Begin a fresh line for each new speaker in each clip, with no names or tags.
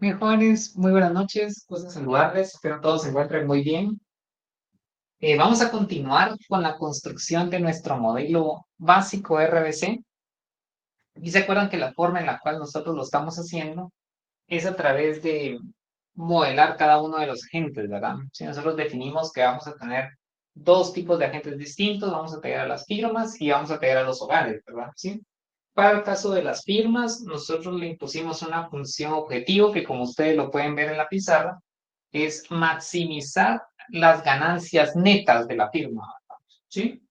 Bien, jóvenes, muy buenas noches, gusto en saludarles, espero todos se encuentren muy bien. Vamos a continuar con la construcción de nuestro modelo básico RBC. Y se acuerdan que la forma en la cual nosotros lo estamos haciendo es a través de modelar cada uno de los agentes, ¿verdad? Si nosotros definimos que vamos a tener dos tipos de agentes distintos, vamos a tener a las firmas y vamos a tener a los hogares, ¿verdad? ¿Sí? Para el caso de las firmas, nosotros le impusimos una función objetivo que, como ustedes lo pueden ver en la pizarra, es maximizar las ganancias netas de la firma, ¿sí?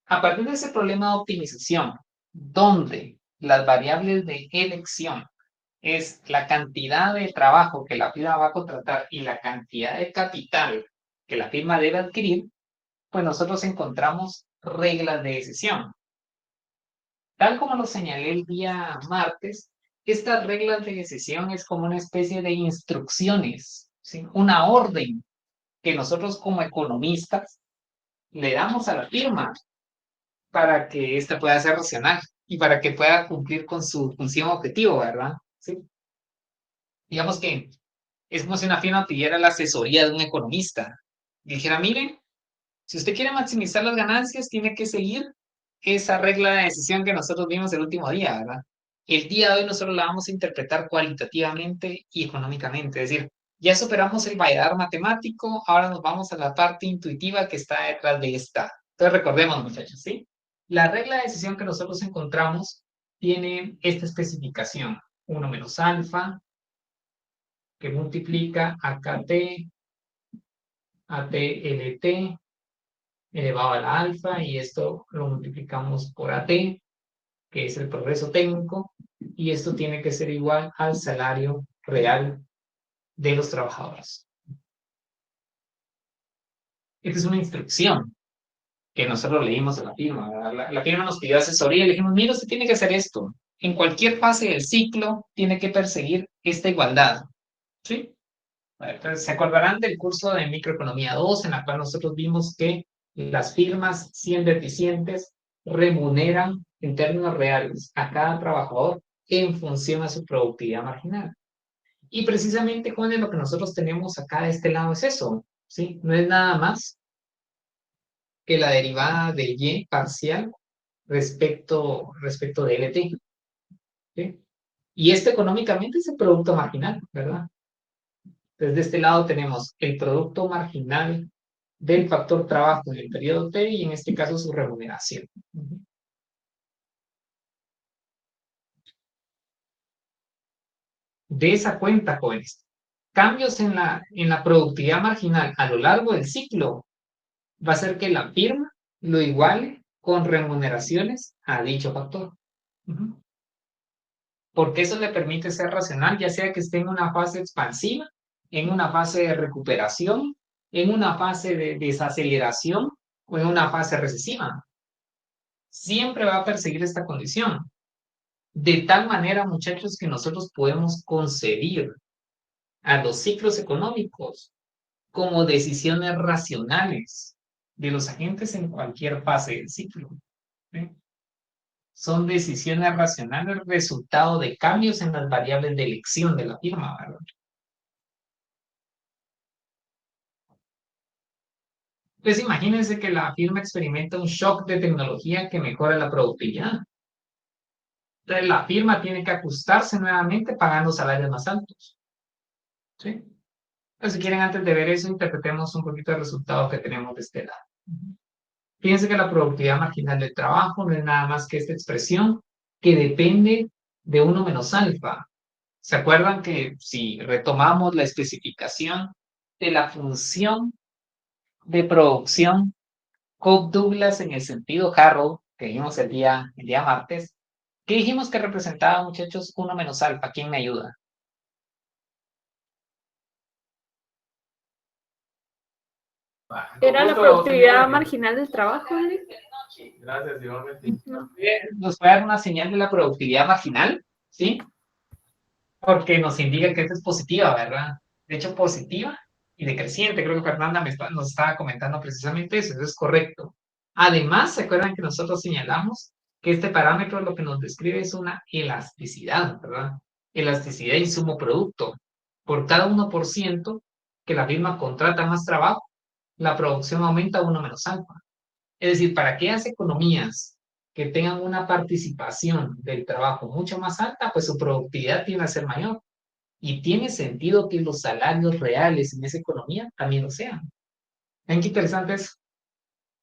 A partir de ese problema de optimización, donde las variables de elección es la cantidad de trabajo que la firma va a contratar y la cantidad de capital que la firma debe adquirir, pues nosotros encontramos reglas de decisión. Tal como lo señalé el día martes, estas reglas de decisión es como una especie de instrucciones, ¿sí? Una orden que nosotros como economistas le damos a la firma para que ésta pueda ser racional y para que pueda cumplir con su función objetivo, ¿verdad? ¿Sí? Digamos que es como si una firma pidiera la asesoría de un economista y dijera, miren, si usted quiere maximizar las ganancias, tiene que seguir esa regla de decisión que nosotros vimos el último día, ¿verdad? El día de hoy nosotros la vamos a interpretar cualitativamente y económicamente, es decir, ya superamos el valladar matemático, ahora nos vamos a la parte intuitiva que está detrás de esta. Entonces recordemos, muchachos, ¿sí? La regla de decisión que nosotros encontramos tiene esta especificación, 1 menos alfa, que multiplica a KT, a TLT, elevado a la alfa, y esto lo multiplicamos por AT, que es el progreso técnico, y esto tiene que ser igual al salario real de los trabajadores. Esta es una instrucción que nosotros leímos a la firma. La firma nos pidió asesoría y le dijimos, mira, usted tiene que hacer esto. En cualquier fase del ciclo tiene que perseguir esta igualdad. ¿Sí? Entonces, se acordarán del curso de Microeconomía 2, en la cual nosotros vimos que las firmas, siendo eficientes, remuneran en términos reales a cada trabajador en función a su productividad marginal. Y precisamente, Juan, lo que nosotros tenemos acá de este lado es eso, ¿sí? No es nada más que la derivada de y parcial respecto de LT, ¿sí? Y esto económicamente es el producto marginal, ¿verdad? Entonces, de este lado tenemos el producto marginal del factor trabajo en el periodo T y en este caso su remuneración. De esa cuenta, jóvenes, cambios en la productividad marginal a lo largo del ciclo va a ser que la firma lo iguale con remuneraciones a dicho factor. Porque eso le permite ser racional, ya sea que esté en una fase expansiva, en una fase de recuperación, en una fase de desaceleración o en una fase recesiva. Siempre va a perseguir esta condición. De tal manera, muchachos, que nosotros podemos concebir a los ciclos económicos como decisiones racionales de los agentes en cualquier fase del ciclo. ¿Sí? Son decisiones racionales resultado de cambios en las variables de elección de la firma, ¿verdad? Pues imagínense que la firma experimenta un shock de tecnología que mejora la productividad. Entonces la firma tiene que ajustarse nuevamente pagando salarios más altos. ¿Sí? Entonces, si quieren, antes de ver eso, interpretemos un poquito el resultado que tenemos de este lado. Fíjense que la productividad marginal del trabajo no es nada más que esta expresión que depende de 1 menos alfa. ¿Se acuerdan que si retomamos la especificación de la función de producción Cobb-Douglas en el sentido Harrow, que vimos el día martes, ¿qué dijimos que representaba, muchachos? 1 menos alfa? ¿Quién me ayuda?
Era la productividad marginal del trabajo, ¿no?
Gracias, igualmente. ¿Nos puede dar una señal de la productividad marginal? ¿Sí? Porque nos indica que esta es positiva, ¿verdad? De hecho, positiva y decreciente. Creo que Fernanda nos estaba comentando precisamente eso es correcto. Además, ¿se acuerdan que nosotros señalamos que este parámetro lo que nos describe es una elasticidad, ¿verdad? Elasticidad insumo-producto. por cada 1% que la firma contrata más trabajo, la producción aumenta 1 menos alfa. Es decir, para aquellas economías que tengan una participación del trabajo mucho más alta, pues su productividad tiende a ser mayor. Y tiene sentido que los salarios reales en esa economía también lo sean. ¿Ven qué interesante es?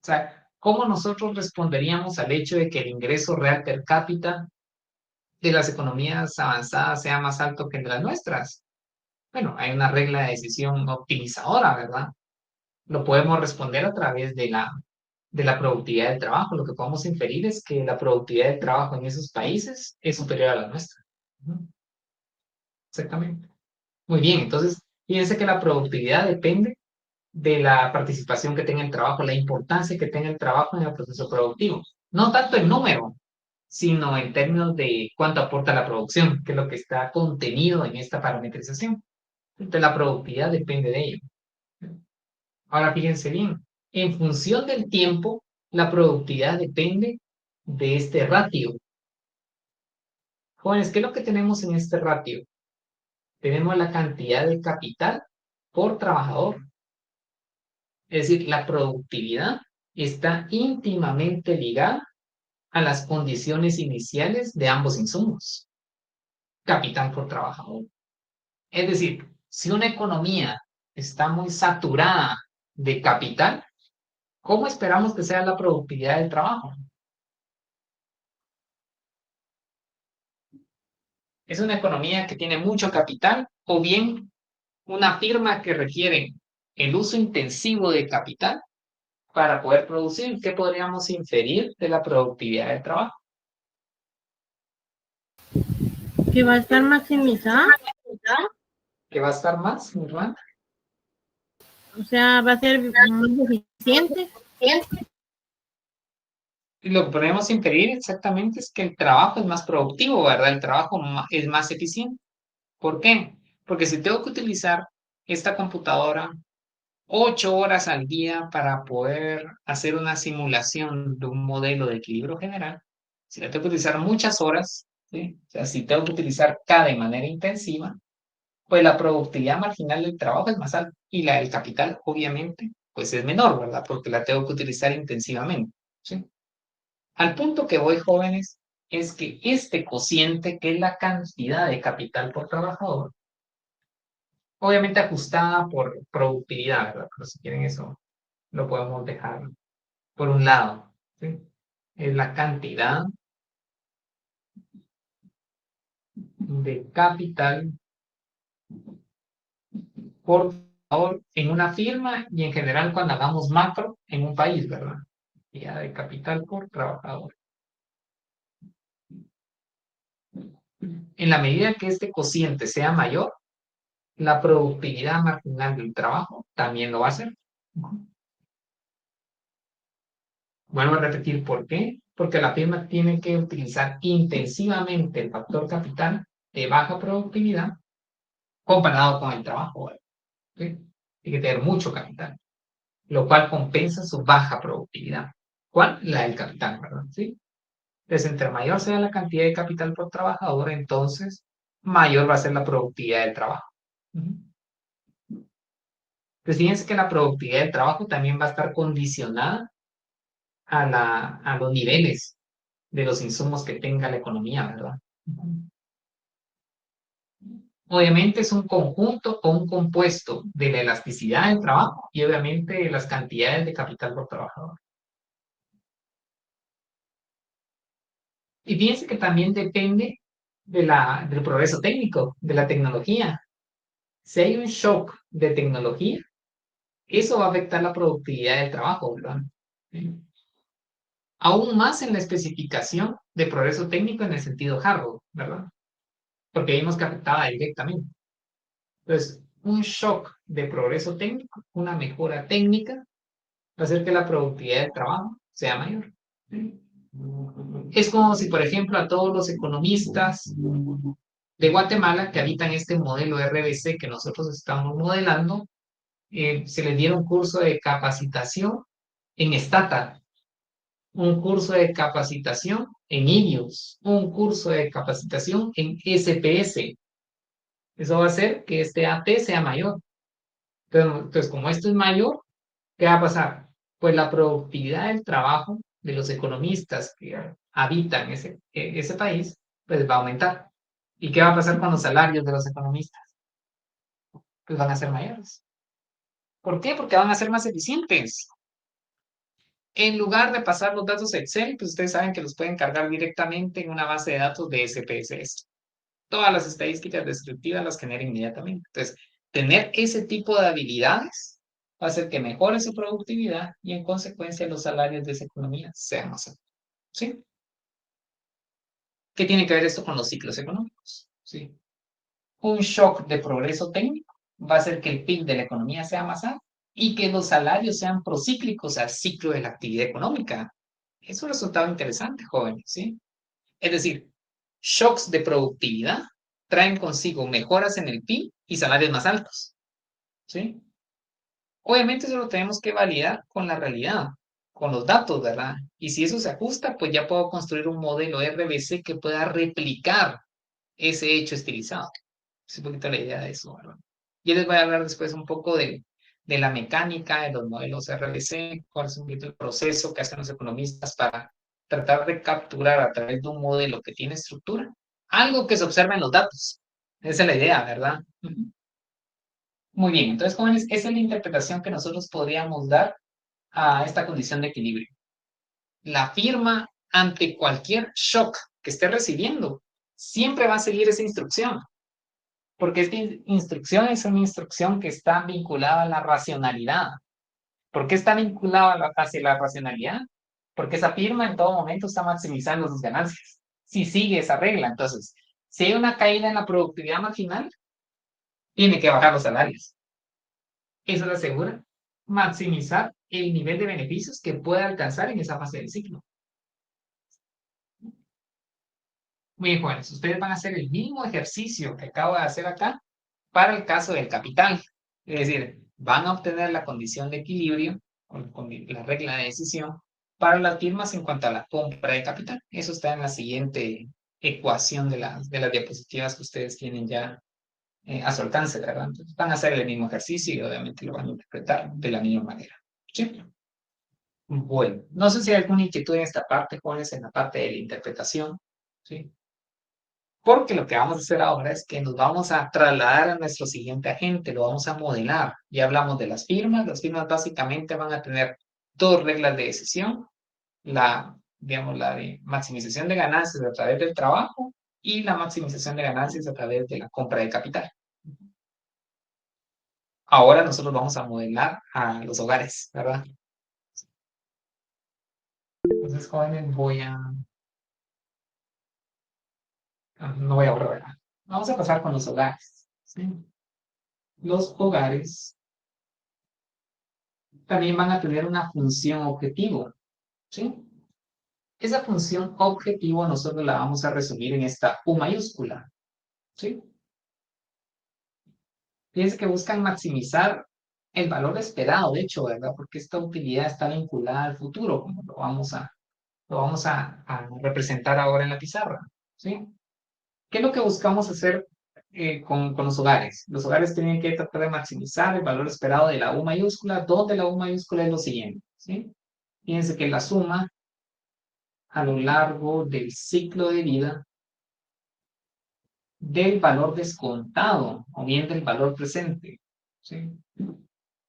O sea, ¿cómo nosotros responderíamos al hecho de que el ingreso real per cápita de las economías avanzadas sea más alto que el de las nuestras? Bueno, hay una regla de decisión optimizadora, ¿verdad? Lo podemos responder a través de la productividad del trabajo. Lo que podemos inferir es que la productividad del trabajo en esos países es superior a la nuestra. Exactamente. Muy bien, entonces, fíjense que la productividad depende de la participación que tenga el trabajo, la importancia que tenga el trabajo en el proceso productivo. No tanto en número, sino en términos de cuánto aporta la producción, que es lo que está contenido en esta parametrización. Entonces, la productividad depende de ello. Ahora, fíjense bien, en función del tiempo, la productividad depende de este ratio. Jóvenes, ¿qué es lo que tenemos en este ratio? Tenemos la cantidad de capital por trabajador. Es decir, la productividad está íntimamente ligada a las condiciones iniciales de ambos insumos. Capital por trabajador. Es decir, si una economía está muy saturada de capital, ¿cómo esperamos que sea la productividad del trabajo? ¿Es una economía que tiene mucho capital o bien una firma que requiere el uso intensivo de capital para poder producir? ¿Qué podríamos inferir de la productividad del trabajo?
Que va a estar maximizada.
¿Que va a estar más, mi hermana?
O sea, va a ser muy eficiente.
Y lo que podemos inferir exactamente es que el trabajo es más productivo, ¿verdad? El trabajo es más eficiente. ¿Por qué? Porque si tengo que utilizar esta computadora 8 horas al día para poder hacer una simulación de un modelo de equilibrio general, si la tengo que utilizar muchas horas, ¿sí? O sea, si tengo que utilizar cada de manera intensiva, pues la productividad marginal del trabajo es más alta y la del capital, obviamente, pues es menor, ¿verdad? Porque la tengo que utilizar intensivamente, ¿sí? Al punto que voy, jóvenes, es que este cociente, que es la cantidad de capital por trabajador, obviamente ajustada por productividad, ¿verdad? Pero si quieren eso, lo podemos dejar por un lado, ¿sí? Es la cantidad de capital por trabajador en una firma y en general cuando hagamos macro en un país, ¿verdad? Cantidad de capital por trabajador. En la medida que este cociente sea mayor, la productividad marginal del trabajo también lo va a hacer. Vuelvo a repetir por qué. Porque la firma tiene que utilizar intensivamente el factor capital de baja productividad comparado con el trabajo, ¿verdad? ¿Sí? Tiene que tener mucho capital, lo cual compensa su baja productividad. ¿Cuál? La del capital, ¿verdad? ¿Sí? Entonces, entre mayor sea la cantidad de capital por trabajador, entonces mayor va a ser la productividad del trabajo. Pues fíjense que la productividad del trabajo también va a estar condicionada a los niveles de los insumos que tenga la economía, ¿verdad? Obviamente es un conjunto o un compuesto de la elasticidad del trabajo y obviamente de las cantidades de capital por trabajador. Y fíjense que también depende del progreso técnico, de la tecnología. Si hay un shock de tecnología, eso va a afectar la productividad del trabajo, ¿verdad? ¿Sí? Aún más en la especificación de progreso técnico en el sentido hardware, ¿verdad? Porque vimos que afectaba directamente. Entonces, un shock de progreso técnico, una mejora técnica, va a hacer que la productividad del trabajo sea mayor. ¿Sí? Es como si, por ejemplo, a todos los economistas de Guatemala que habitan este modelo RBC que nosotros estamos modelando, se les diera un curso de capacitación en Stata, un curso de capacitación en IBIOS, un curso de capacitación en SPS. Eso va a hacer que este AT sea mayor. Entonces, como esto es mayor, ¿qué va a pasar? Pues la productividad del trabajo de los economistas que habitan ese país, pues va a aumentar. ¿Y qué va a pasar con los salarios de los economistas? Pues van a ser mayores. ¿Por qué? Porque van a ser más eficientes. En lugar de pasar los datos a Excel, pues ustedes saben que los pueden cargar directamente en una base de datos de SPSS. Todas las estadísticas descriptivas las genera inmediatamente. Entonces, tener ese tipo de habilidades va a hacer que mejore su productividad y en consecuencia los salarios de esa economía sean más altos. ¿Sí? ¿Qué tiene que ver esto con los ciclos económicos? ¿Sí? Un shock de progreso técnico va a hacer que el PIB de la economía sea más alto y que los salarios sean procíclicos al ciclo de la actividad económica. Es un resultado interesante, jóvenes, ¿sí? Es decir, shocks de productividad traen consigo mejoras en el PIB y salarios más altos, ¿sí? Obviamente eso lo tenemos que validar con la realidad, con los datos, ¿verdad? Y si eso se ajusta, pues ya puedo construir un modelo RBC que pueda replicar ese hecho estilizado. Es un poquito la idea de eso, ¿verdad? Yo les voy a hablar después un poco de la mecánica de los modelos RBC, cuál es un poquito el proceso que hacen los economistas para tratar de capturar a través de un modelo que tiene estructura, algo que se observa en los datos. Esa es la idea, ¿verdad? Muy bien, entonces, jóvenes, esa es la interpretación que nosotros podríamos dar a esta condición de equilibrio. La firma, ante cualquier shock que esté recibiendo, siempre va a seguir esa instrucción, porque esta instrucción es una instrucción que está vinculada a la racionalidad. ¿Por qué está vinculada hacia la racionalidad? Porque esa firma en todo momento está maximizando sus ganancias. Si sigue esa regla, entonces, si hay una caída en la productividad marginal, tiene que bajar los salarios. Eso le asegura maximizar el nivel de beneficios que pueda alcanzar en esa fase del ciclo. Muy bien, jóvenes, ustedes van a hacer el mismo ejercicio que acabo de hacer acá para el caso del capital. Es decir, van a obtener la condición de equilibrio con la regla de decisión para las firmas en cuanto a la compra de capital. Eso está en la siguiente ecuación de las diapositivas que ustedes tienen ya a su alcance, ¿verdad? Entonces, van a hacer el mismo ejercicio y obviamente lo van a interpretar de la misma manera. ¿Sí? Bueno, no sé si hay alguna inquietud en esta parte, jóvenes, en la parte de la interpretación. ¿Sí? Porque lo que vamos a hacer ahora es que nos vamos a trasladar a nuestro siguiente agente, lo vamos a modelar. Ya hablamos de las firmas básicamente van a tener dos reglas de decisión, digamos, la de maximización de ganancias a través del trabajo y la maximización de ganancias a través de la compra de capital. Ahora nosotros vamos a modelar a los hogares, ¿verdad? Entonces, jóvenes, no voy a borrar, ¿verdad? Vamos a pasar con los hogares, ¿sí? Los hogares también van a tener una función objetivo, ¿sí? Esa función objetivo nosotros la vamos a resumir en esta U mayúscula, ¿sí? Fíjense que buscan maximizar el valor esperado, de hecho, ¿verdad? Porque esta utilidad está vinculada al futuro, como lo vamos a representar ahora en la pizarra, ¿sí? ¿Qué es lo que buscamos hacer con los hogares? Los hogares tienen que tratar de maximizar el valor esperado de la U mayúscula, donde la U mayúscula es lo siguiente, ¿sí? Fíjense que la suma a lo largo del ciclo de vida del valor descontado o bien del valor presente, ¿sí?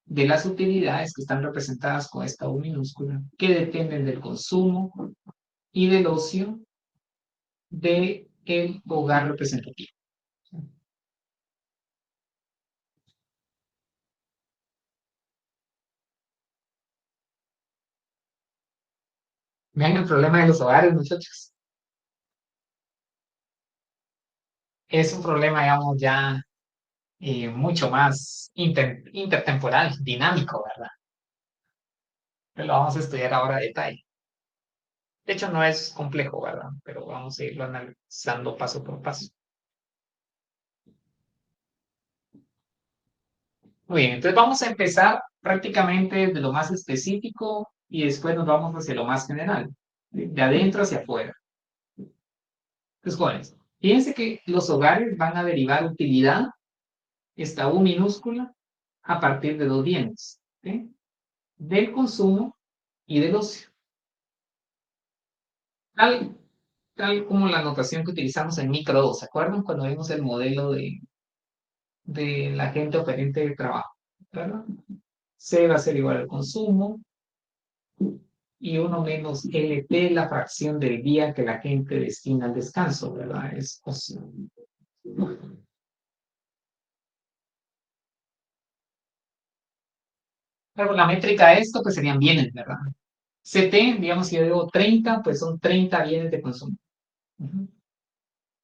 De las utilidades que están representadas con esta U minúscula, que dependen del consumo y del ocio del hogar representativo. Vean el problema de los hogares, muchachos. Es un problema, digamos, ya mucho más intertemporal, dinámico, ¿verdad? Pero lo vamos a estudiar ahora a detalle. De hecho, no es complejo, ¿verdad? Pero vamos a irlo analizando paso por paso. Muy bien, entonces vamos a empezar prácticamente de lo más específico y después nos vamos hacia lo más general, de adentro hacia afuera. Entonces, jóvenes, fíjense que los hogares van a derivar utilidad esta U minúscula a partir de dos bienes, ¿sí? Del consumo y del ocio. Tal como la notación que utilizamos en micro 2, ¿se acuerdan? Cuando vimos el modelo de la agente operante de trabajo, ¿verdad? C va a ser igual al consumo y 1 menos LT, la fracción del día que la gente destina al descanso, ¿verdad? Es ocio. Pero la métrica de esto, pues serían bienes, ¿verdad? CT, digamos, si yo digo 30, pues son 30 bienes de consumo.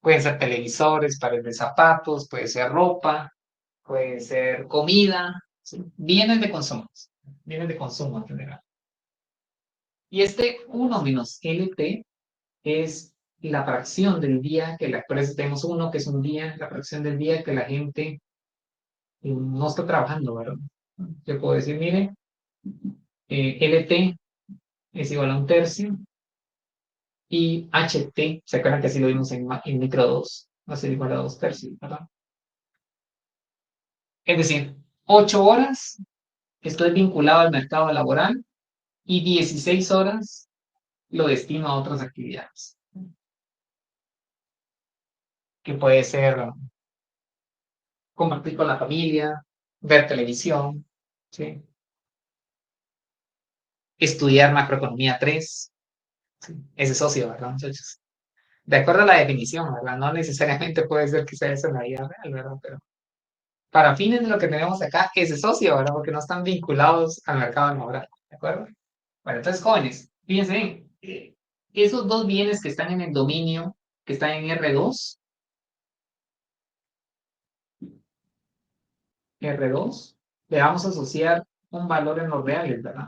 Pueden ser televisores, pares de zapatos, puede ser ropa, puede ser comida, ¿sí? Bienes de consumo en general. Y este 1 menos LT es la fracción del día que por eso tenemos 1, que es un día, la fracción del día que la gente no está trabajando, ¿verdad? Yo puedo decir, mire, LT es igual a un tercio y HT, ¿se acuerdan que así lo vimos en micro 2? Va a ser igual a 2 tercios, ¿verdad? Es decir, 8 horas estoy vinculado al mercado laboral y 16 horas lo destino a otras actividades, que puede ser compartir con la familia, ver televisión, ¿sí? Estudiar macroeconomía 3, ¿sí? Ese es socio, ¿verdad, muchachos? De acuerdo a la definición, ¿verdad? No necesariamente puede ser que sea eso en la vida real, ¿verdad? Pero para fines de lo que tenemos acá, ese es socio, ¿verdad? Porque no están vinculados al mercado laboral, ¿de acuerdo? Bueno, entonces, jóvenes, fíjense bien, esos dos bienes que están en el dominio, que están en R2, le vamos a asociar un valor en los reales, ¿verdad?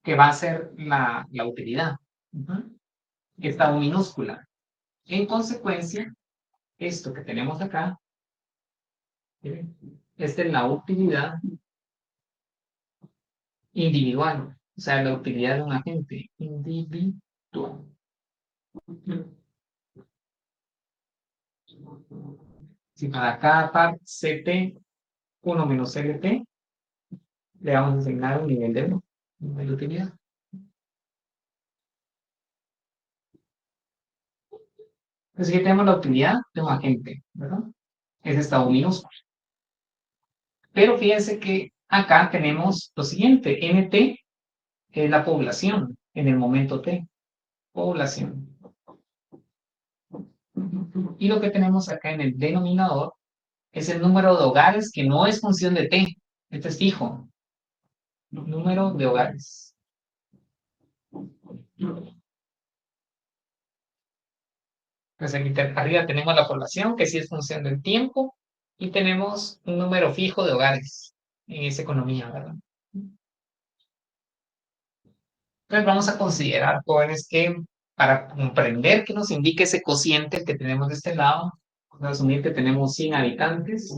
Que va a ser la utilidad. Esta U minúscula. En consecuencia, esto que tenemos acá, esta es la utilidad individual, o sea, la utilidad de un agente individual. Si para cada par CT 1 menos LT, le vamos a asignar un nivel de utilidad. Así que tenemos la utilidad de un agente, ¿verdad? Es esta U minúscula. Pero fíjense que acá tenemos lo siguiente, NT es la población en el momento T, población. Y lo que tenemos acá en el denominador es el número de hogares que no es función de T, este es fijo, número de hogares. Entonces aquí arriba tenemos la población que sí es función del tiempo y tenemos un número fijo de hogares en esa economía, ¿verdad? Entonces vamos a considerar, jóvenes, que para comprender que nos indique ese cociente que tenemos de este lado, vamos a asumir que tenemos 100 habitantes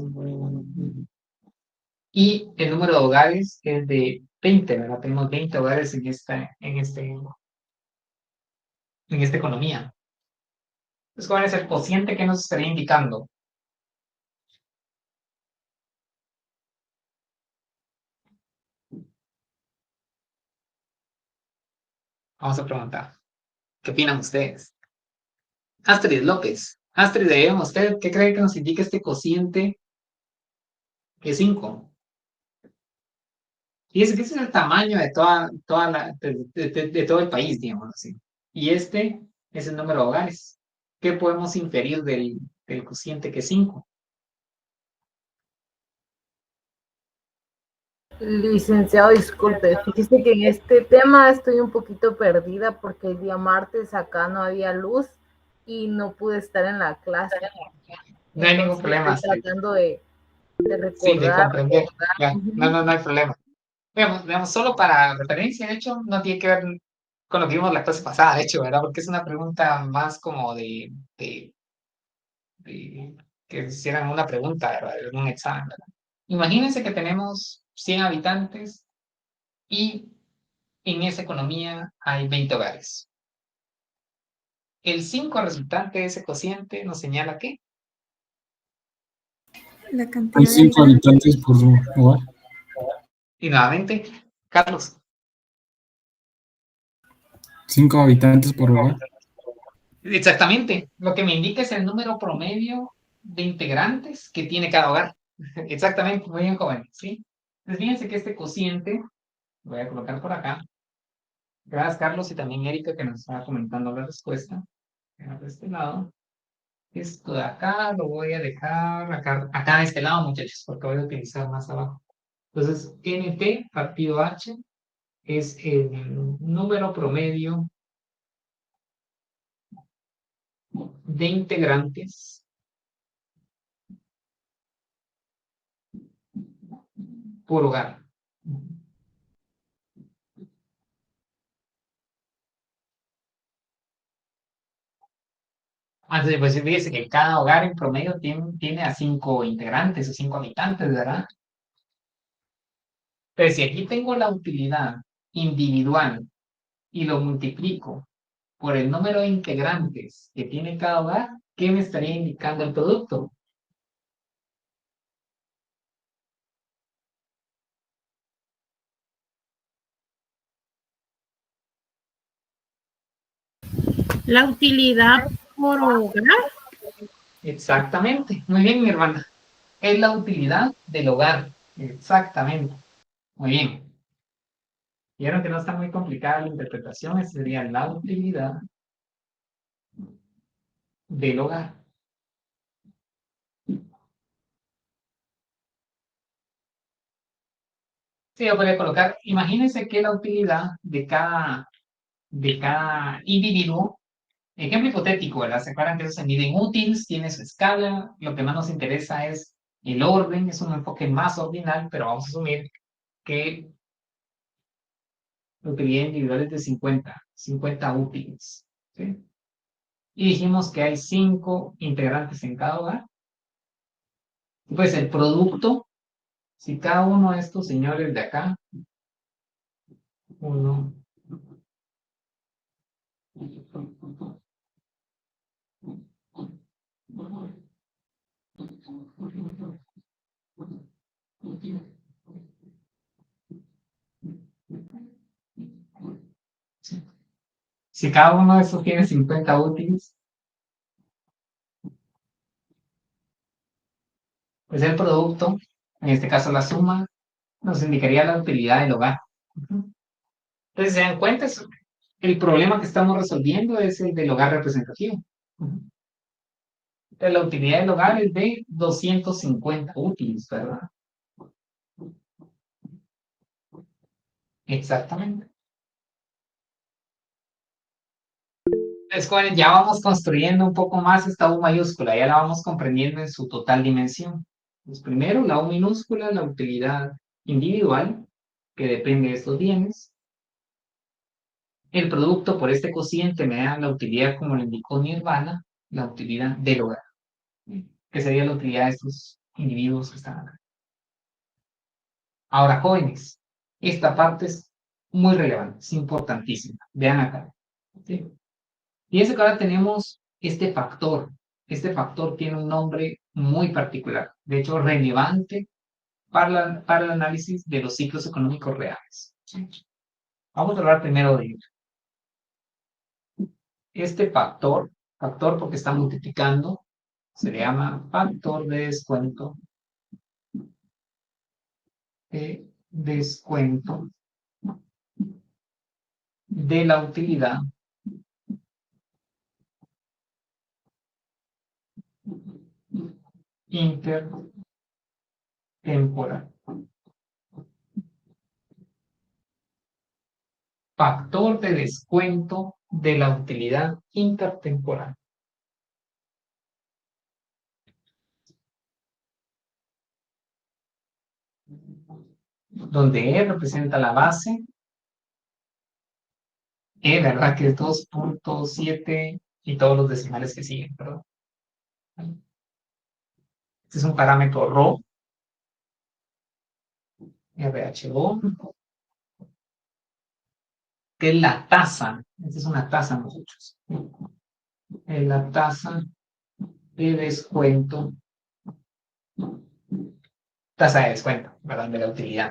y el número de hogares es de 20, ¿verdad? Tenemos 20 hogares en esta economía. Entonces, ¿cuál es el cociente que nos estaría indicando? Vamos a preguntar. ¿Qué opinan ustedes? Astrid López. Astrid, ¿usted qué cree que nos indica este cociente que es 5? Y ese es el tamaño de de todo el país, digamos así. Y este es el número de hogares. ¿Qué podemos inferir del cociente que es 5?
Licenciado, disculpe, fíjese que en este tema estoy un poquito perdida porque el día martes acá no había luz y no pude estar en la clase.
No hay ningún
Entonces
problema,
estoy
Astrid.
tratando de
Sí, de
recordar.
comprender. Ya. No,
Uh-huh.
no, no hay problema. Veamos, solo para referencia, de hecho, no tiene que ver con lo que vimos la clase pasada, de hecho, ¿verdad? Porque es una pregunta más como de que hicieran una pregunta, ¿verdad? En un examen, ¿verdad? Imagínense que tenemos 100 habitantes y en esa economía hay 20 hogares. El 5 resultante de ese cociente nos señala que
La cantidad
Hay
de
5 habitantes por hogar.
Y nuevamente, Carlos.
5 habitantes por hogar.
Exactamente. Lo que me indica es el número promedio de integrantes que tiene cada hogar. Exactamente, muy bien, joven. ¿Sí? Entonces, fíjense que este cociente, lo voy a colocar por acá. Gracias, Carlos, y también Erika, que nos estaba comentando la respuesta. De este lado. Esto de acá lo voy a dejar acá de este lado, muchachos, porque voy a utilizar más abajo. Entonces, NT partido H es el número promedio de integrantes por hogar. Entonces, pues fíjese que cada hogar en promedio tiene a 5 integrantes o 5 habitantes, ¿verdad? Pero si aquí tengo la utilidad individual y lo multiplico por el número de integrantes que tiene cada hogar, ¿qué me estaría indicando el producto?
La utilidad por hogar.
Exactamente. Muy bien, mi hermana. Es la utilidad del hogar. Exactamente. Muy bien. Vieron que no está muy complicada la interpretación. Esa sería la utilidad del hogar. Sí, yo podría colocar, imagínense que la utilidad de cada individuo, ejemplo hipotético, ¿verdad? ¿Se acuerdan que eso se mide en útiles, tiene su escala? Lo que más nos interesa es el orden, es un enfoque más ordinal, pero vamos a asumir que la utilidad individual es de 50 útiles. ¿Sí? Y dijimos que hay 5 integrantes en cada hogar. Pues el producto, si cada uno de estos señores de acá, uno, si cada uno de estos tiene 50 útiles, pues el producto, en este caso la suma, nos indicaría la utilidad del hogar. Entonces, se dan cuenta, el problema que estamos resolviendo es el del hogar representativo. Entonces, la utilidad del hogar es de 250 útiles, ¿verdad? Exactamente. Entonces, jóvenes, ya vamos construyendo un poco más esta U mayúscula, ya la vamos comprendiendo en su total dimensión. Pues primero, la U minúscula, la utilidad individual, que depende de estos bienes. El producto por este cociente me da la utilidad, como le indicó Nirvana, la utilidad del hogar, que sería la utilidad de estos individuos que están acá. Ahora, jóvenes, esta parte es muy relevante, es importantísima. Vean acá. ¿Sí? Fíjense que ahora tenemos este factor. Este factor tiene un nombre muy particular, de hecho relevante para el análisis de los ciclos económicos reales. ¿Sí? Vamos a hablar primero de ello. Este factor porque está multiplicando, se le llama factor de descuento. De descuento de la utilidad intertemporal. Factor de descuento de la utilidad intertemporal. Donde E representa la base, ¿verdad? Que es 2.7 y todos los decimales que siguen, ¿verdad? Este es un parámetro ρ, RHO, que es la tasa. Esta es una tasa, muchachos. Es la tasa de descuento Tasa de descuento, ¿verdad? De la utilidad.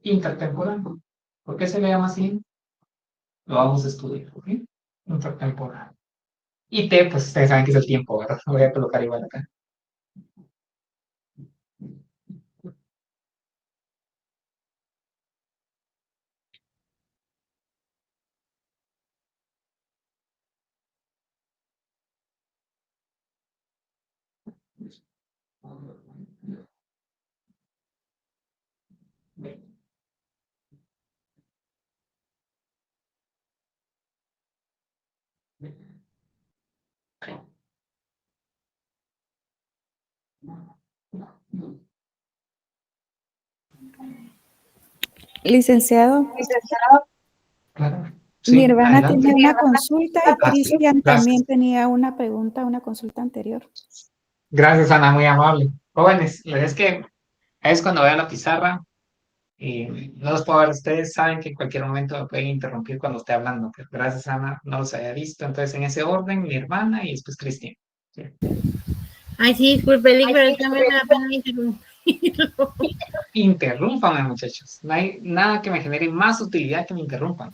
Intertemporal. ¿Por qué se le llama así? Lo vamos a estudiar, ¿ok? Intertemporal. Y T, pues ustedes saben que es el tiempo, ¿verdad? Lo voy a colocar igual acá.
Licenciado,
Claro.
mi
Sí,
hermana
adelante.
tenía una consulta y
Ah, sí,
Cristian
gracias.
también tenía una pregunta, una consulta anterior.
Gracias, Ana, muy amable. Jóvenes, es que es cuando veo la pizarra y no los puedo ver. Ustedes saben que en cualquier momento me pueden interrumpir cuando esté hablando. Pero gracias, Ana, no los había visto. Entonces, en ese orden, mi hermana y después Cristian. Sí.
Ay, sí, disculpe, Lick, pero es que a mí me da pena interrumpirlo.
Interrúmpame, muchachos. No hay nada que me genere más utilidad que me interrumpan.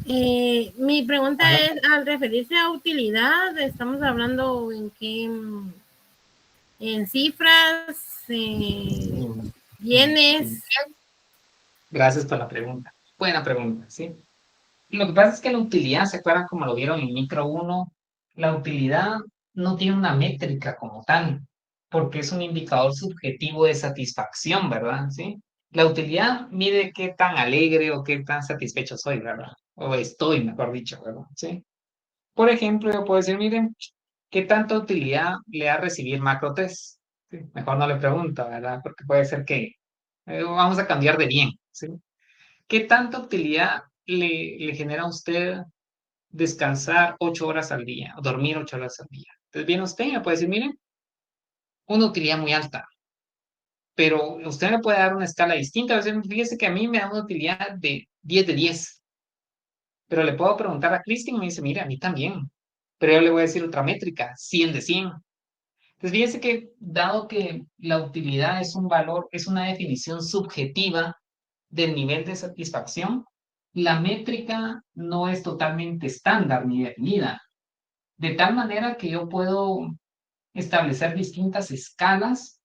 Mi pregunta
Ajá.
es, al referirse a utilidad, estamos hablando en qué, en cifras, bienes.
Gracias por la pregunta. Buena pregunta, ¿sí? Lo que pasa es que la utilidad, ¿se acuerdan como lo vieron en micro 1? La utilidad no tiene una métrica como tal, porque es un indicador subjetivo de satisfacción, ¿verdad? ¿Sí? La utilidad mide qué tan alegre o qué tan satisfecho soy, ¿verdad? O estoy, mejor dicho, ¿verdad? ¿Sí? Por ejemplo, yo puedo decir, miren, ¿qué tanta utilidad le da recibir macro test? ¿Sí? Mejor no le pregunto, ¿verdad? Porque puede ser que vamos a cambiar de bien, ¿sí? ¿Qué tanta utilidad le genera a usted descansar 8 horas al día o dormir 8 horas al día? Entonces viene usted y me puede decir, miren, una utilidad muy alta, pero usted me puede dar una escala distinta. A veces, fíjese que a mí me da una utilidad de 10 de 10, pero le puedo preguntar a Cristian y me dice, mira, a mí también, pero yo le voy a decir otra métrica, 100 de 100. Entonces fíjese que dado que la utilidad es un valor, es una definición subjetiva del nivel de satisfacción, la métrica no es totalmente estándar ni definida, de tal manera que yo puedo establecer distintas escalas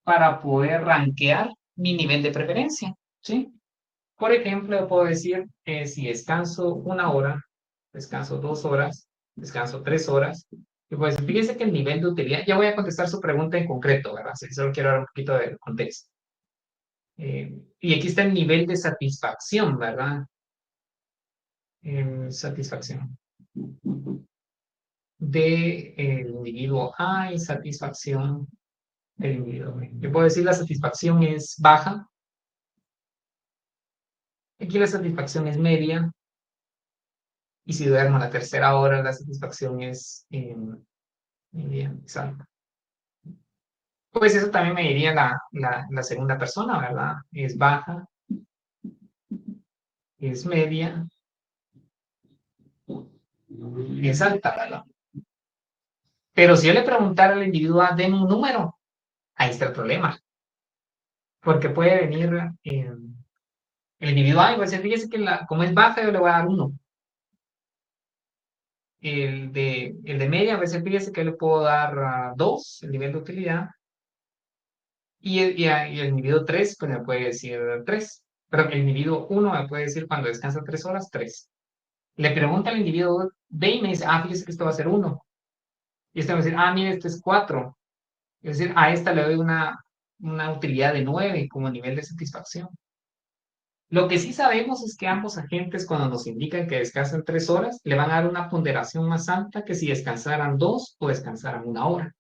para poder rankear mi nivel de preferencia, ¿sí? Por ejemplo, yo puedo decir que si descanso 1 hora, descanso 2 horas, descanso 3 horas, y pues fíjese que el nivel de utilidad, ya voy a contestar su pregunta en concreto, ¿verdad? Si solo quiero dar un poquito de contexto. Y aquí está el nivel de satisfacción, ¿verdad? Satisfacción del individuo A y satisfacción del individuo B. Yo puedo decir la satisfacción es baja, aquí la satisfacción es media, y si duermo a la tercera hora, la satisfacción es media, alta. Pues eso también me diría la segunda persona, ¿verdad? Es baja, es media, es alta, ¿verdad? Pero si yo le preguntara al individuo A, denme un número, ahí está el problema. Porque puede venir el individuo A y va a decir, fíjese que como es baja, yo le voy a dar 1. El de media va a decir, fíjese que yo le puedo dar 2, el nivel de utilidad. Y el individuo 3, pues me puede decir 3. Pero el individuo 1 me puede decir cuando descansa 3 horas, 3. Le pregunta al individuo B y me dice, fíjese que esto va a ser 1. Y este va a decir, mire, este es 4. Es decir, a esta le doy una utilidad de 9 como nivel de satisfacción. Lo que sí sabemos es que ambos agentes, cuando nos indican que descansan 3 horas, le van a dar una ponderación más alta que si descansaran 2 o descansaran 1 hora.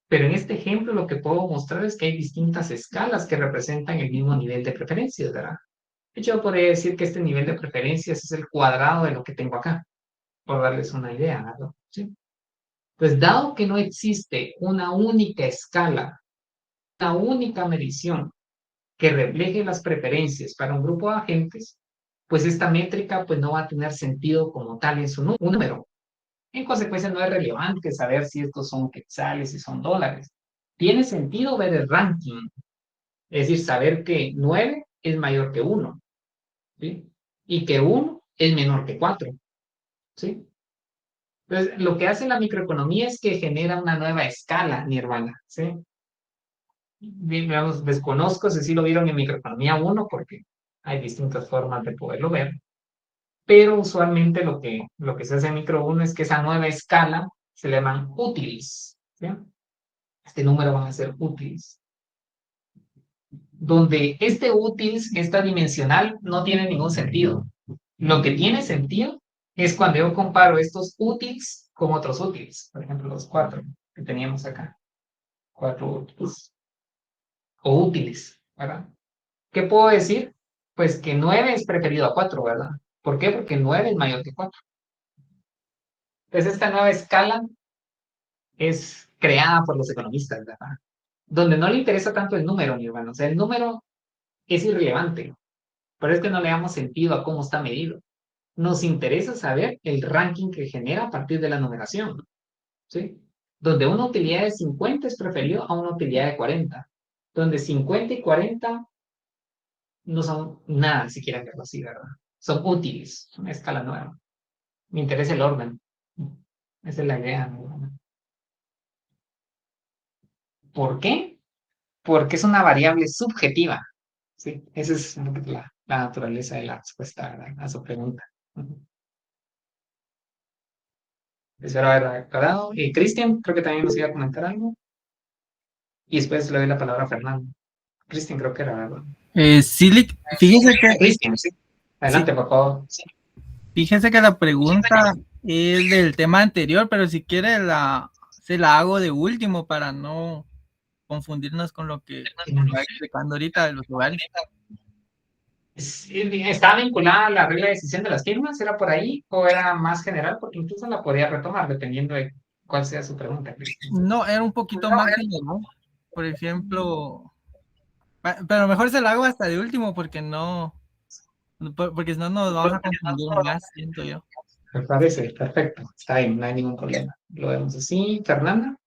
Pero en este ejemplo lo que puedo mostrar es que hay distintas escalas que representan el mismo nivel de preferencias, ¿verdad? De hecho, yo podría decir que este nivel de preferencias es el cuadrado de lo que tengo acá, por darles una idea, ¿verdad? ¿Sí? Pues dado que no existe una única escala, una única medición que refleje las preferencias para un grupo de agentes, pues esta métrica pues no va a tener sentido como tal en su número. En consecuencia, no es relevante saber si estos son quetzales, si son dólares. Tiene sentido ver el ranking, es decir, saber que 9 es mayor que 1, ¿sí? Y que 1 es menor que 4, ¿sí? Entonces, lo que hace la microeconomía es que genera una nueva escala, Nirvana, ¿sí? Digamos, desconozco si lo vieron en microeconomía 1 porque hay distintas formas de poderlo ver, pero usualmente lo que se hace en micro 1 es que esa nueva escala se le llaman útiles, ¿sí? Este número van a ser útiles. Donde este útiles, esta dimensional, no tiene ningún sentido. Lo que tiene sentido es cuando yo comparo estos útiles con otros útiles. Por ejemplo, los 4 que teníamos acá. 4 útiles. O útiles, ¿verdad? ¿Qué puedo decir? Pues que 9 es preferido a 4, ¿verdad? ¿Por qué? Porque 9 es mayor que 4. Entonces, esta nueva escala es creada por los economistas, ¿verdad? Donde no le interesa tanto el número, mi hermano. O sea, el número es irrelevante. Pero es que no le damos sentido a cómo está medido. Nos interesa saber el ranking que genera a partir de la numeración, ¿sí? Donde una utilidad de 50 es preferido a una utilidad de 40. Donde 50 y 40 no son nada, si quieren verlo así, ¿verdad? Son útiles, una escala nueva. Me interesa el orden. Esa es la idea, ¿no? ¿Por qué? Porque es una variable subjetiva, ¿sí? Esa es la naturaleza de la respuesta, ¿verdad? A su pregunta. Espero haber aclarado. Cristian, creo que también nos iba a comentar algo. Y después le doy la palabra a Fernando. Cristian, creo que era, ¿verdad?
Sí, fíjese que...
Cristian, sí. Adelante,
sí,
por favor. Sí.
Fíjese que la pregunta es del tema anterior, pero si quiere se la hago de último para no confundirnos con lo que está explicando ahorita de los lugares.
¿Estaba vinculada a la regla de decisión de las firmas? ¿Era por ahí o era más general? Porque incluso la podía retomar dependiendo de cuál sea su pregunta, Cristian.
No, era un poquito más general. Por ejemplo, pero mejor se la hago hasta de último porque porque si no nos vamos a confundir más, siento yo.
Me parece, perfecto. Está bien, no hay ningún problema. Lo vemos así. Fernanda.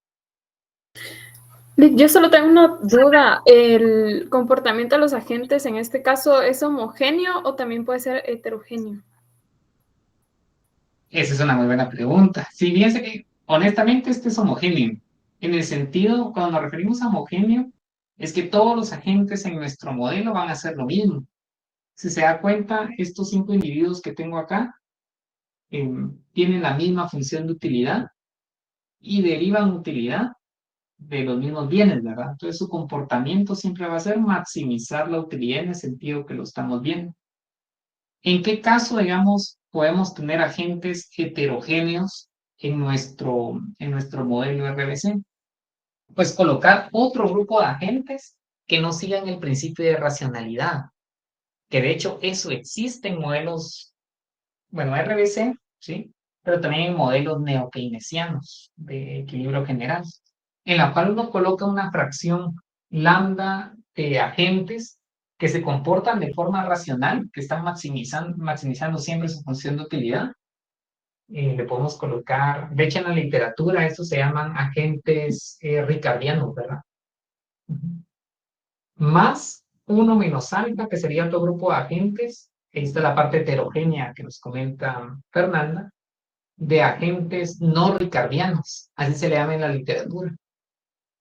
Yo solo tengo una duda. ¿El comportamiento de los agentes en este caso es homogéneo o también puede ser heterogéneo?
Esa es una muy buena pregunta. Si bien sé que, honestamente, este es homogéneo. En el sentido, cuando nos referimos a homogéneo, es que todos los agentes en nuestro modelo van a hacer lo mismo. Si se da cuenta, estos 5 individuos que tengo acá tienen la misma función de utilidad y derivan utilidad de los mismos bienes, ¿verdad? Entonces su comportamiento siempre va a ser maximizar la utilidad en el sentido que lo estamos viendo. ¿En qué caso, digamos, podemos tener agentes heterogéneos en nuestro modelo RBC? Pues colocar otro grupo de agentes que no sigan el principio de racionalidad, que de hecho eso existe en modelos, bueno, RBC, ¿sí? Pero también en modelos neo-keynesianos de equilibrio general, en la cual uno coloca una fracción lambda de agentes que se comportan de forma racional, que están maximizando siempre su función de utilidad. Le podemos colocar, de hecho en la literatura estos se llaman agentes ricardianos, ¿verdad? Más 1 menos alfa, que sería otro grupo de agentes. Ahí está la parte heterogénea que nos comenta Fernanda, de agentes no ricardianos, así se le llama en la literatura.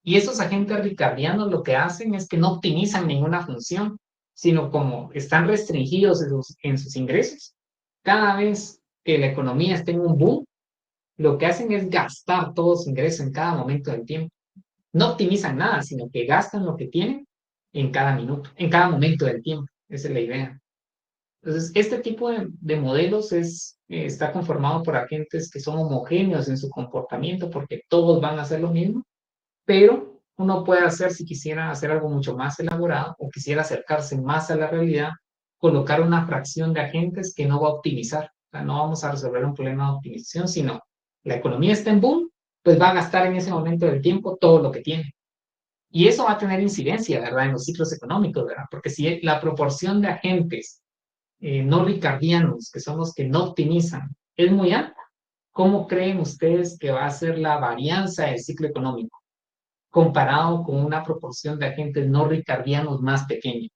Y esos agentes ricardianos lo que hacen es que no optimizan ninguna función, sino como están restringidos en sus ingresos, cada vez que la economía esté en un boom, lo que hacen es gastar todos sus ingresos en cada momento del tiempo. No optimizan nada, sino que gastan lo que tienen en cada minuto, en cada momento del tiempo. Esa es la idea. Entonces, este tipo de modelos está conformado por agentes que son homogéneos en su comportamiento porque todos van a hacer lo mismo, pero uno puede hacer, si quisiera hacer algo mucho más elaborado o quisiera acercarse más a la realidad, colocar una fracción de agentes que no va a optimizar. O sea, no vamos a resolver un problema de optimización, sino la economía está en boom, pues va a gastar en ese momento del tiempo todo lo que tiene. Y eso va a tener incidencia, ¿verdad?, en los ciclos económicos, ¿verdad? Porque si la proporción de agentes no ricardianos, que son los que no optimizan, es muy alta. ¿Cómo creen ustedes que va a ser la varianza del ciclo económico comparado con una proporción de agentes no ricardianos más pequeña?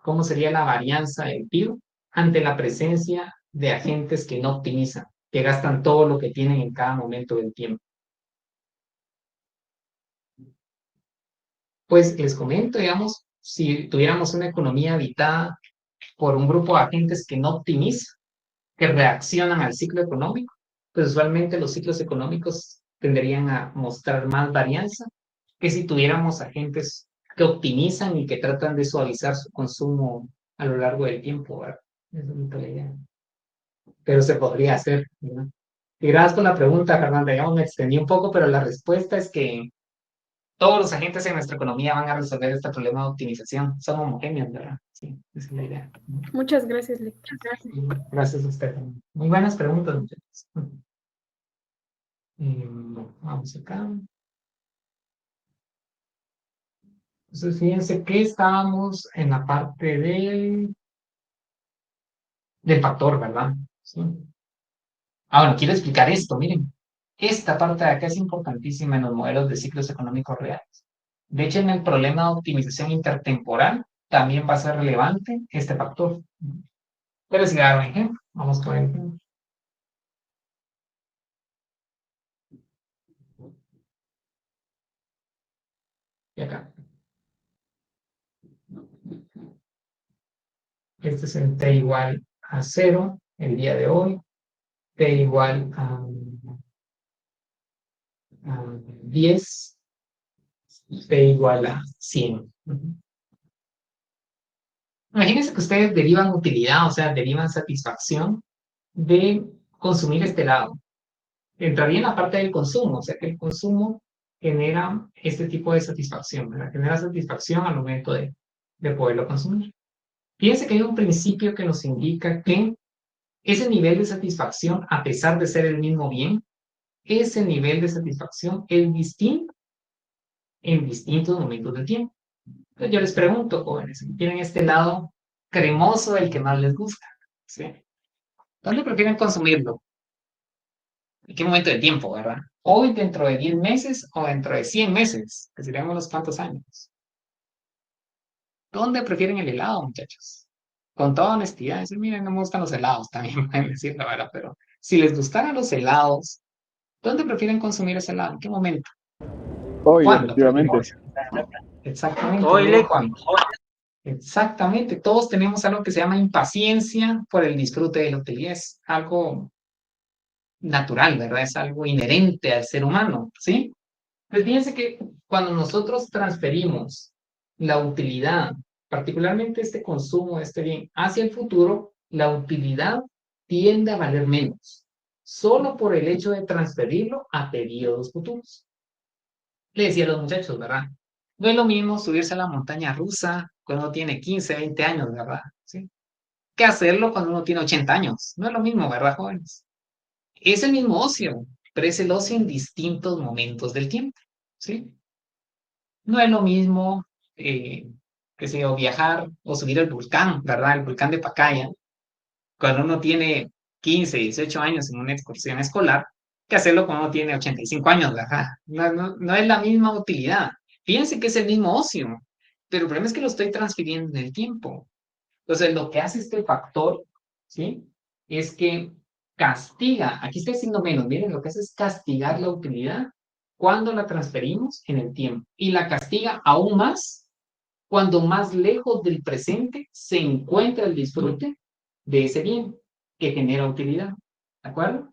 ¿Cómo sería la varianza del PIB ante la presencia de agentes que no optimizan, que gastan todo lo que tienen en cada momento del tiempo? Pues les comento, digamos, si tuviéramos una economía habitada por un grupo de agentes que no optimizan, que reaccionan al ciclo económico, pues usualmente los ciclos económicos tenderían a mostrar más varianza que si tuviéramos agentes que optimizan y que tratan de suavizar su consumo a lo largo del tiempo, ¿verdad? Esa es la idea. Pero se podría hacer, ¿verdad? Y gracias por la pregunta, Fernanda. Ya me extendí un poco, pero la respuesta es que todos los agentes en nuestra economía van a resolver este problema de optimización. Son homogéneos, ¿verdad? Sí, esa es la idea.
Muchas gracias, Lector.
Gracias a usted. Muy buenas preguntas, muchachos. Vamos acá. Entonces, fíjense que estábamos en la parte del factor, ¿verdad? Sí. Bueno, quiero explicar esto, miren. Esta parte de acá es importantísima en los modelos de ciclos económicos reales. De hecho, en el problema de optimización intertemporal también va a ser relevante este factor. Pero si dar un ejemplo, vamos por ejemplo. Y acá. Este es el t igual a 0 el día de hoy, t igual a 10, t igual a 100. Imagínense que ustedes derivan utilidad, o sea, derivan satisfacción de consumir este helado. Entraría en la parte del consumo, o sea que el consumo genera este tipo de satisfacción, ¿verdad? Genera satisfacción al momento de poderlo consumir. Fíjense que hay un principio que nos indica que ese nivel de satisfacción, a pesar de ser el mismo bien, ese nivel de satisfacción es distinto en distintos momentos del tiempo. Entonces yo les pregunto, jóvenes, ¿tienen este helado cremoso, el que más les gusta? ¿Sí? ¿Dónde prefieren consumirlo? ¿En qué momento del tiempo, verdad? ¿Hoy, dentro de 10 meses o dentro de 100 meses? Que serían unos cuantos años. ¿Dónde prefieren el helado, muchachos? Con toda honestidad, decir, miren, no me gustan los helados, también pueden decir la verdad, pero si les gustaran los helados, ¿dónde prefieren consumir ese helado? ¿En qué momento?
Hoy,
¿Cuándo?
efectivamente.
Exactamente.
Hoy,
¿Cuándo? Exactamente. Todos tenemos algo que se llama impaciencia por el disfrute de la utilidad. Es algo natural, ¿verdad? Es algo inherente al ser humano, ¿sí? Pues fíjense que cuando nosotros transferimos la utilidad, particularmente este consumo de este bien, hacia el futuro, la utilidad tiende a valer menos, solo por el hecho de transferirlo a periodos futuros. Le decía a los muchachos, ¿verdad? No es lo mismo subirse a la montaña rusa cuando uno tiene 15, 20 años, ¿verdad? ¿Sí? Que hacerlo cuando uno tiene 80 años. No es lo mismo, ¿verdad, jóvenes? Es el mismo ocio, pero es el ocio en distintos momentos del tiempo, ¿sí? No es lo mismo, qué sé yo, viajar o subir el volcán, ¿verdad? El volcán de Pacaya, cuando uno tiene 15, 18 años en una excursión escolar, que hacerlo cuando uno tiene 85 años, ¿verdad? No es la misma utilidad. Fíjense que es el mismo ocio, pero el problema es que lo estoy transfiriendo en el tiempo. Entonces, lo que hace este factor, ¿sí? Es que castiga, aquí estoy diciendo menos, miren, lo que hace es castigar la utilidad cuando la transferimos en el tiempo. Y la castiga aún más cuando más lejos del presente se encuentra el disfrute de ese bien que genera utilidad. ¿De acuerdo?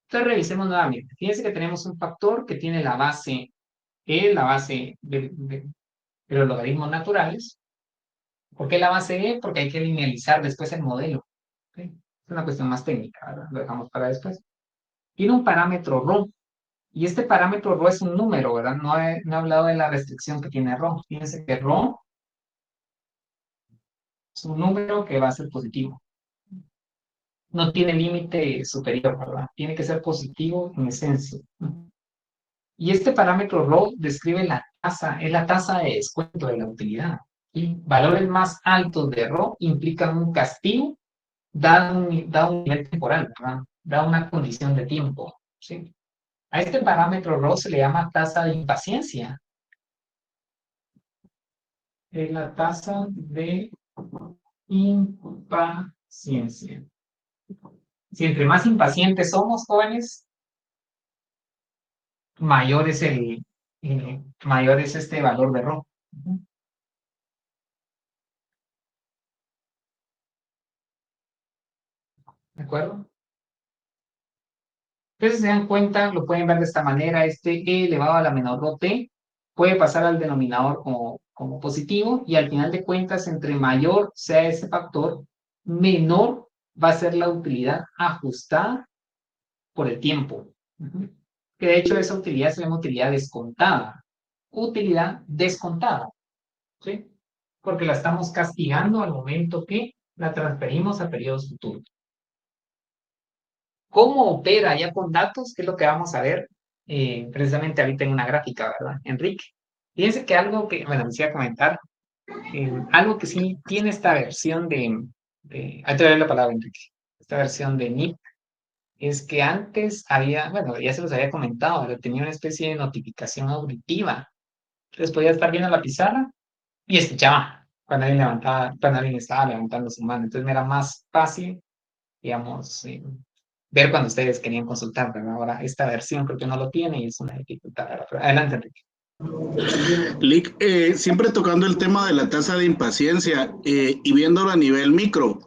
Entonces, revisemos nuevamente. Fíjense que tenemos un factor que tiene la base E, la base de los logaritmos naturales. ¿Por qué la base E? Porque hay que linealizar después el modelo. ¿Okay? Es una cuestión más técnica, ¿verdad? Lo dejamos para después. Tiene un parámetro ρ. Y este parámetro ρ es un número, ¿verdad? No he hablado de la restricción que tiene ρ. Fíjense que ρ es un número que va a ser positivo. No tiene límite superior, ¿verdad? Tiene que ser positivo en esencia. Y este parámetro ρ describe la tasa, es la tasa de descuento de la utilidad. Y valores más altos de Rho implican un castigo dado un nivel temporal, ¿verdad? Da una condición de tiempo, ¿sí? A este parámetro Rho se le llama tasa de impaciencia. Es la tasa de impaciencia. Si entre más impacientes somos, jóvenes, mayor es mayor es este valor de Rho. ¿De acuerdo? Entonces, si se dan cuenta, lo pueden ver de esta manera, este e elevado a la menor rho t puede pasar al denominador como positivo, y al final de cuentas, entre mayor sea ese factor, menor va a ser la utilidad ajustada por el tiempo. Que de hecho esa utilidad se llama utilidad descontada. Utilidad descontada, ¿sí? Porque la estamos castigando al momento que la transferimos a periodos futuros. ¿Cómo opera ya con datos? ¿Qué es lo que vamos a ver? Precisamente ahorita en una gráfica, ¿verdad, Enrique? Fíjense que algo que, bueno, les iba a comentar, algo que sí tiene esta versión ahí te doy la palabra, Enrique. Esta versión de NIP es que antes había, bueno, ya se los había comentado, pero tenía una especie de notificación auditiva. Entonces podía estar viendo la pizarra y escuchaba cuando alguien estaba levantando su mano. Entonces me era más fácil, digamos, ver cuando ustedes querían consultar, ¿verdad? Ahora, esta versión creo que no lo tiene y es una dificultad. Pero adelante, Enrique.
Lick, siempre tocando el tema de la tasa de impaciencia y viéndolo a nivel micro,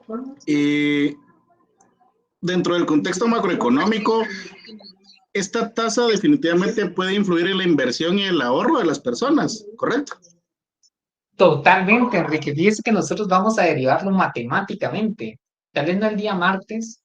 dentro del contexto macroeconómico, esta tasa definitivamente puede influir en la inversión y el ahorro de las personas, ¿correcto?
Totalmente, Enrique. Fíjese que nosotros vamos a derivarlo matemáticamente. Tal vez no el día martes,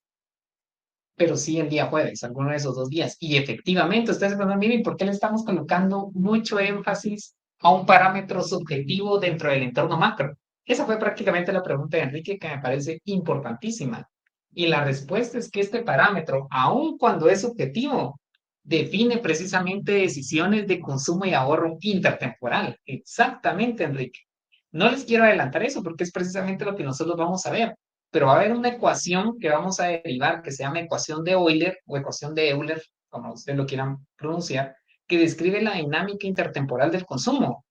pero sí el día jueves, alguno de esos 2 días. Y efectivamente, ustedes se preguntan, miren, ¿por qué le estamos colocando mucho énfasis a un parámetro subjetivo dentro del entorno macro? Esa fue prácticamente la pregunta de Enrique, que me parece importantísima. Y la respuesta es que este parámetro, aun cuando es subjetivo, define precisamente decisiones de consumo y ahorro intertemporal. Exactamente, Enrique. No les quiero adelantar eso porque es precisamente lo que nosotros vamos a ver, pero va a haber una ecuación que vamos a derivar que se llama ecuación de Euler o ecuación de Euler, como ustedes lo quieran pronunciar, que describe la dinámica intertemporal del consumo.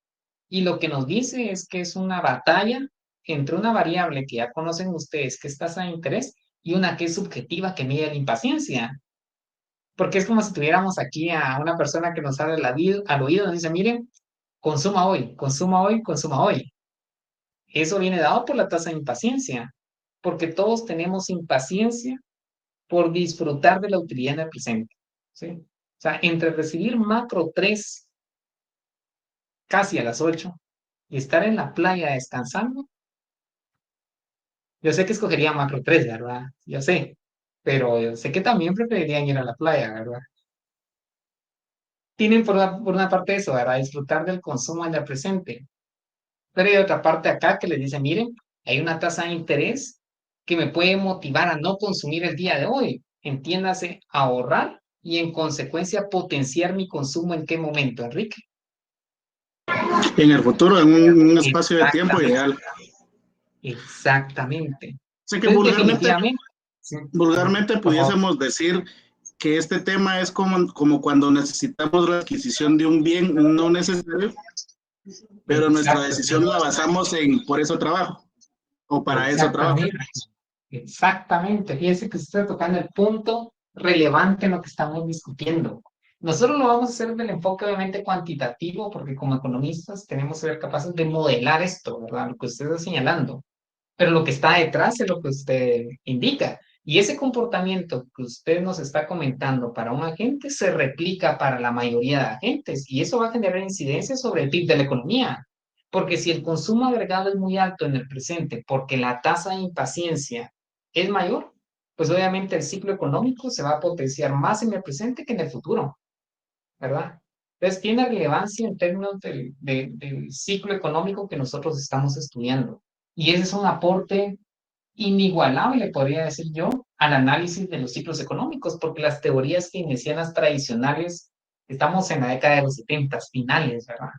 Y lo que nos dice es que es una batalla entre una variable que ya conocen ustedes, que es tasa de interés, y una que es subjetiva, que mide la impaciencia. Porque es como si tuviéramos aquí a una persona que nos habla al oído y nos dice, miren, consuma hoy, consuma hoy, consuma hoy. Eso viene dado por la tasa de impaciencia, porque todos tenemos impaciencia por disfrutar de la utilidad en el presente, ¿sí? O sea, entre recibir macro 3 casi a las 8 y estar en la playa descansando, yo sé que escogería macro 3, ¿verdad? Yo sé, pero yo sé que también preferirían ir a la playa, ¿verdad? Tienen por una parte eso, ¿verdad? Disfrutar del consumo en el presente. Pero hay otra parte acá que les dice, miren, hay una tasa de interés que me puede motivar a no consumir el día de hoy. Entiéndase, ahorrar y en consecuencia potenciar mi consumo en qué momento, Enrique.
En el futuro, en un espacio de tiempo ideal.
Exactamente.
Sé que
Entonces,
vulgarmente pudiésemos decir que este tema es como cuando necesitamos la adquisición de un bien no necesario, pero nuestra decisión la basamos en por eso trabajo o para eso trabajo.
Exactamente. Fíjense que usted está tocando el punto relevante en lo que estamos discutiendo. Nosotros lo vamos a hacer del enfoque obviamente cuantitativo, porque como economistas tenemos que ser capaces de modelar esto, ¿verdad? Lo que usted está señalando. Pero lo que está detrás es lo que usted indica. Y ese comportamiento que usted nos está comentando para un agente se replica para la mayoría de agentes y eso va a generar incidencias sobre el PIB de la economía. Porque si el consumo agregado es muy alto en el presente porque la tasa de impaciencia es mayor, pues obviamente el ciclo económico se va a potenciar más en el presente que en el futuro, ¿verdad? Entonces tiene relevancia en términos del ciclo económico que nosotros estamos estudiando. Y ese es un aporte inigualable, podría decir yo, al análisis de los ciclos económicos, porque las teorías keynesianas tradicionales, estamos en la década de los 70 finales, ¿verdad?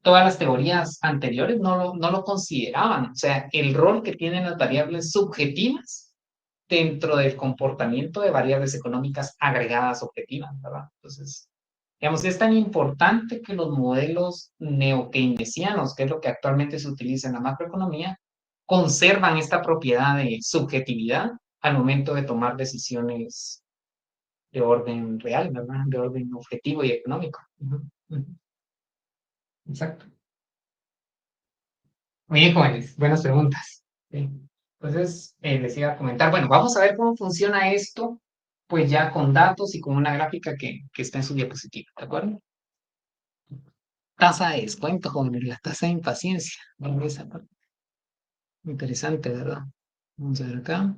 todas las teorías anteriores no lo consideraban. O sea, el rol que tienen las variables subjetivas dentro del comportamiento de variables económicas agregadas objetivas, ¿verdad? Entonces, digamos, es tan importante que los modelos neo-keynesianos, que es lo que actualmente se utiliza en la macroeconomía, conservan esta propiedad de subjetividad al momento de tomar decisiones de orden real, ¿verdad? De orden objetivo y económico. Exacto. Muy bien, jóvenes, buenas preguntas. Sí. Entonces, les iba a comentar, bueno, vamos a ver cómo funciona esto, pues ya con datos y con una gráfica que está en su diapositiva, ¿de acuerdo? Tasa de descuento, jóvenes, la tasa de impaciencia. Vamos a esa parte. Interesante, ¿verdad? Vamos a ver acá.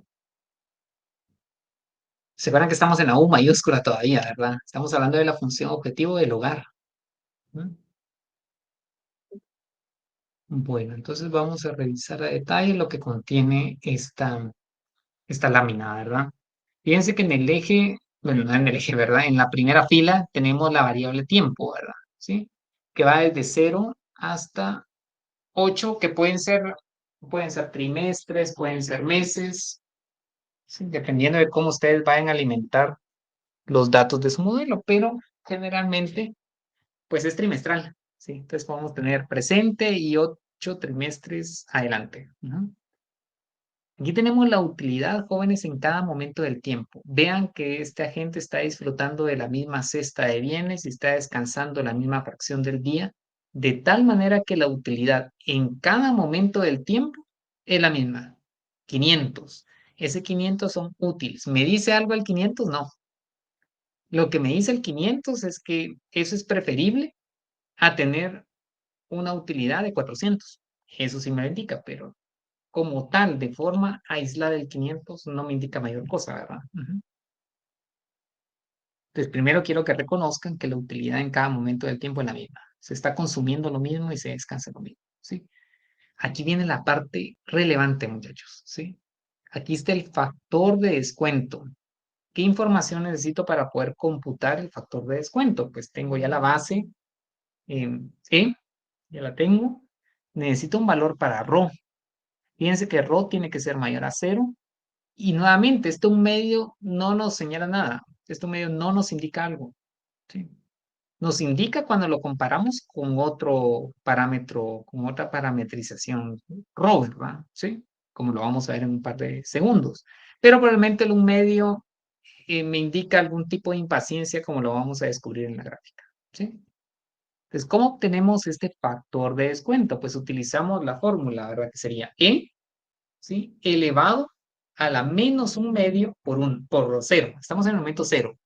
Se acuerdan que estamos en la U mayúscula todavía, ¿verdad? Estamos hablando de la función objetivo del hogar. ¿No? Bueno, entonces vamos a revisar a detalle lo que contiene esta lámina, ¿verdad? Fíjense que en el eje, bueno, no en el eje, ¿verdad? En la primera fila tenemos la variable tiempo, ¿verdad? ¿Sí? Que va desde 0 hasta 8, que pueden ser trimestres, pueden ser meses, ¿sí? Dependiendo de cómo ustedes vayan a alimentar los datos de su modelo, pero generalmente, pues es trimestral, ¿sí? Entonces podemos tener presente y 8 trimestres adelante. Aquí tenemos la utilidad, jóvenes, en cada momento del tiempo. Vean que este agente está disfrutando de la misma cesta de bienes y está descansando la misma fracción del día, de tal manera que la utilidad en cada momento del tiempo es la misma. 500. Ese 500 son útiles. ¿Me dice algo el 500? No. Lo que me dice el 500 es que eso es preferible a tener una utilidad de 400. Eso sí me lo indica, pero como tal, de forma aislada el 500, no me indica mayor cosa, ¿verdad? Entonces, primero quiero que reconozcan que la utilidad en cada momento del tiempo es la misma. Se está consumiendo lo mismo y se descansa lo mismo, ¿sí? Aquí viene la parte relevante, muchachos, ¿sí? Aquí está el factor de descuento. ¿Qué información necesito para poder computar el factor de descuento? Pues tengo ya la base E, ya la tengo. Necesito un valor para ρ. Fíjense que ρ tiene que ser mayor a 0. Y nuevamente, esto un medio no nos señala nada. Esto un medio no nos indica algo. ¿Sí? Nos indica cuando lo comparamos con otro parámetro, con otra parametrización ρ, ¿verdad? ¿Sí? Como lo vamos a ver en un par de segundos. Pero probablemente el un medio me indica algún tipo de impaciencia, como lo vamos a descubrir en la gráfica. ¿Sí? Entonces, ¿cómo obtenemos este factor de descuento? Pues utilizamos la fórmula, ¿verdad? Que sería E, ¿sí? Elevado a la menos un medio por 0. Estamos en el momento 0.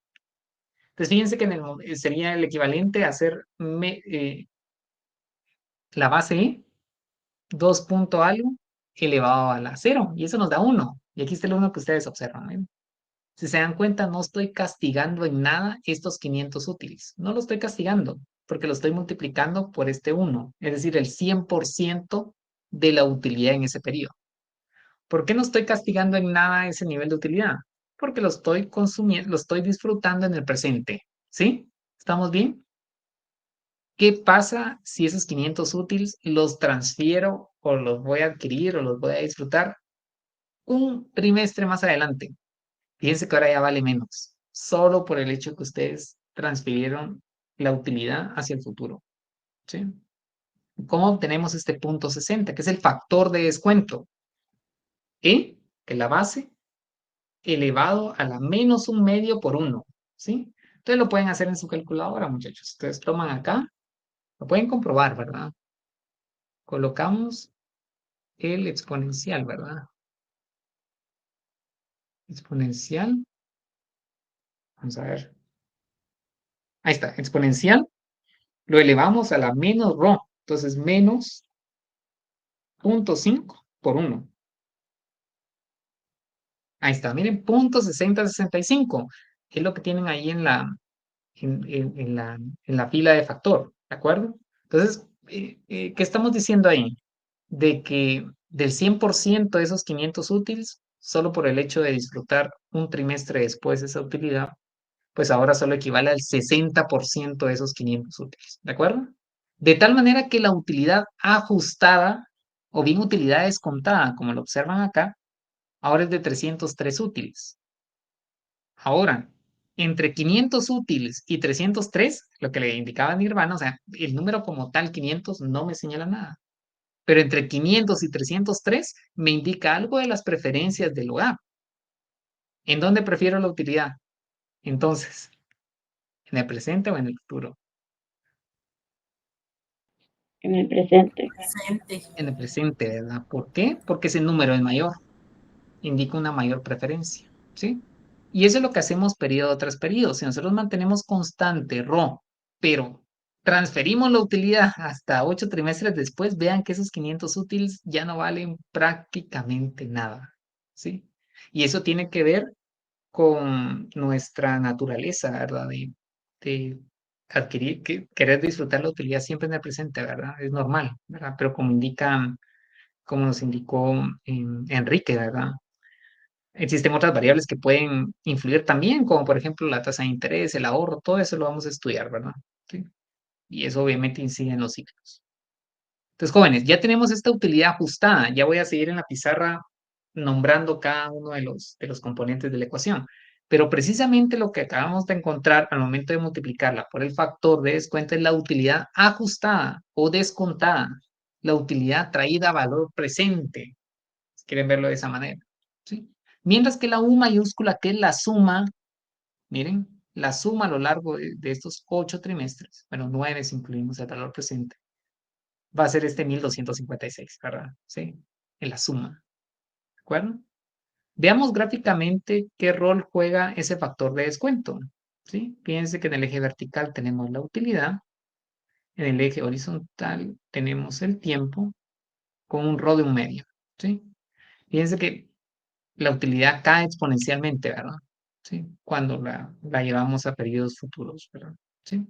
Entonces, fíjense que sería el equivalente a hacer la base E, 2 punto algo, elevado a la 0. Y eso nos da 1. Y aquí está el 1 que ustedes observan. ¿Eh? Si se dan cuenta, no estoy castigando en nada estos 500 útiles. No lo estoy castigando, porque lo estoy multiplicando por este 1. Es decir, el 100% de la utilidad en ese periodo. ¿Por qué no estoy castigando en nada ese nivel de utilidad? Porque lo estoy consumiendo, lo estoy disfrutando en el presente. ¿Sí? ¿Estamos bien? ¿Qué pasa si esos 500 útiles los transfiero o los voy a adquirir o los voy a disfrutar un trimestre más adelante? Fíjense que ahora ya vale menos, solo por el hecho que ustedes transfirieron la utilidad hacia el futuro. ¿Sí? ¿Cómo obtenemos este punto 60, que es el factor de descuento? E, que es la base, elevado a la menos un medio por 1, ¿sí? Entonces lo pueden hacer en su calculadora, muchachos. Ustedes toman acá, lo pueden comprobar, ¿verdad? Colocamos el exponencial, ¿verdad? Exponencial. Vamos a ver. Ahí está, exponencial. Lo elevamos a la menos ρ. Entonces, menos 0.5 por 1. Ahí está, miren, 0.6065. Es lo que tienen ahí en la fila de factor, ¿de acuerdo? Entonces, ¿qué estamos diciendo ahí? De que del 100% de esos 500 útiles, solo por el hecho de disfrutar un trimestre después de esa utilidad, pues ahora solo equivale al 60% de esos 500 útiles, ¿de acuerdo? De tal manera que la utilidad ajustada, o bien utilidad descontada, como lo observan acá, ahora es de 303 útiles. Ahora, entre 500 útiles y 303, lo que le indicaba Nirvana, o sea, el número como tal, 500, no me señala nada. Pero entre 500 y 303 me indica algo de las preferencias del hogar. ¿En dónde prefiero la utilidad? Entonces, ¿en el presente o en el futuro?
En el presente.
En el presente, ¿verdad? ¿Por qué? Porque ese número es mayor. Indica una mayor preferencia, ¿sí? Y eso es lo que hacemos periodo tras periodo. Si nosotros mantenemos constante RO, pero transferimos la utilidad hasta 8 trimestres después, vean que esos 500 útiles ya no valen prácticamente nada, ¿sí? Y eso tiene que ver con nuestra naturaleza, ¿verdad? De adquirir, querer disfrutar la utilidad siempre en el presente, ¿verdad? Es normal, ¿verdad? Pero como nos indicó Enrique, ¿verdad? Existen otras variables que pueden influir también, como por ejemplo la tasa de interés, el ahorro, todo eso lo vamos a estudiar, ¿verdad? ¿Sí? Y eso obviamente incide en los ciclos. Entonces, jóvenes, ya tenemos esta utilidad ajustada. Ya voy a seguir en la pizarra nombrando cada uno de los componentes de la ecuación. Pero precisamente lo que acabamos de encontrar al momento de multiplicarla por el factor de descuento es la utilidad ajustada o descontada. La utilidad traída a valor presente, si quieren verlo de esa manera. ¿Sí? Mientras que la U mayúscula, que es la suma, miren, la suma a lo largo de estos 8 trimestres, bueno, 9 si incluimos el valor presente, va a ser este 1256, ¿verdad? Sí, en la suma, ¿de acuerdo? Veamos gráficamente qué rol juega ese factor de descuento, ¿sí? Fíjense que en el eje vertical tenemos la utilidad, en el eje horizontal tenemos el tiempo con un rho de un medio, ¿sí? Fíjense que la utilidad cae exponencialmente, ¿verdad? ¿Sí? Cuando la llevamos a periodos futuros, ¿verdad? ¿Sí?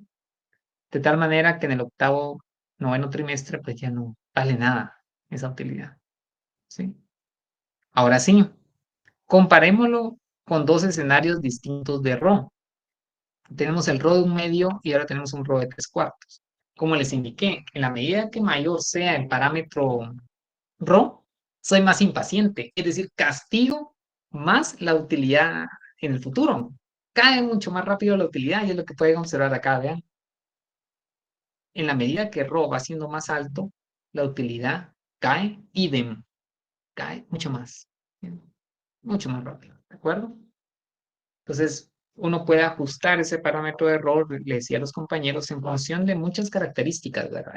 De tal manera que en el octavo, noveno trimestre, pues ya no vale nada esa utilidad, ¿sí? Ahora sí, comparémoslo con dos escenarios distintos de RO. Tenemos el RO de un medio y ahora tenemos un RO de 3/4. Como les indiqué, en la medida que mayor sea el parámetro RO, soy más impaciente, es decir, castigo más la utilidad en el futuro. Cae mucho más rápido la utilidad y es lo que pueden observar acá, vean. En la medida que RO va siendo más alto, la utilidad cae idem, cae mucho más rápido, ¿de acuerdo? Entonces, uno puede ajustar ese parámetro de error, le decía a los compañeros, en función de muchas características, ¿verdad?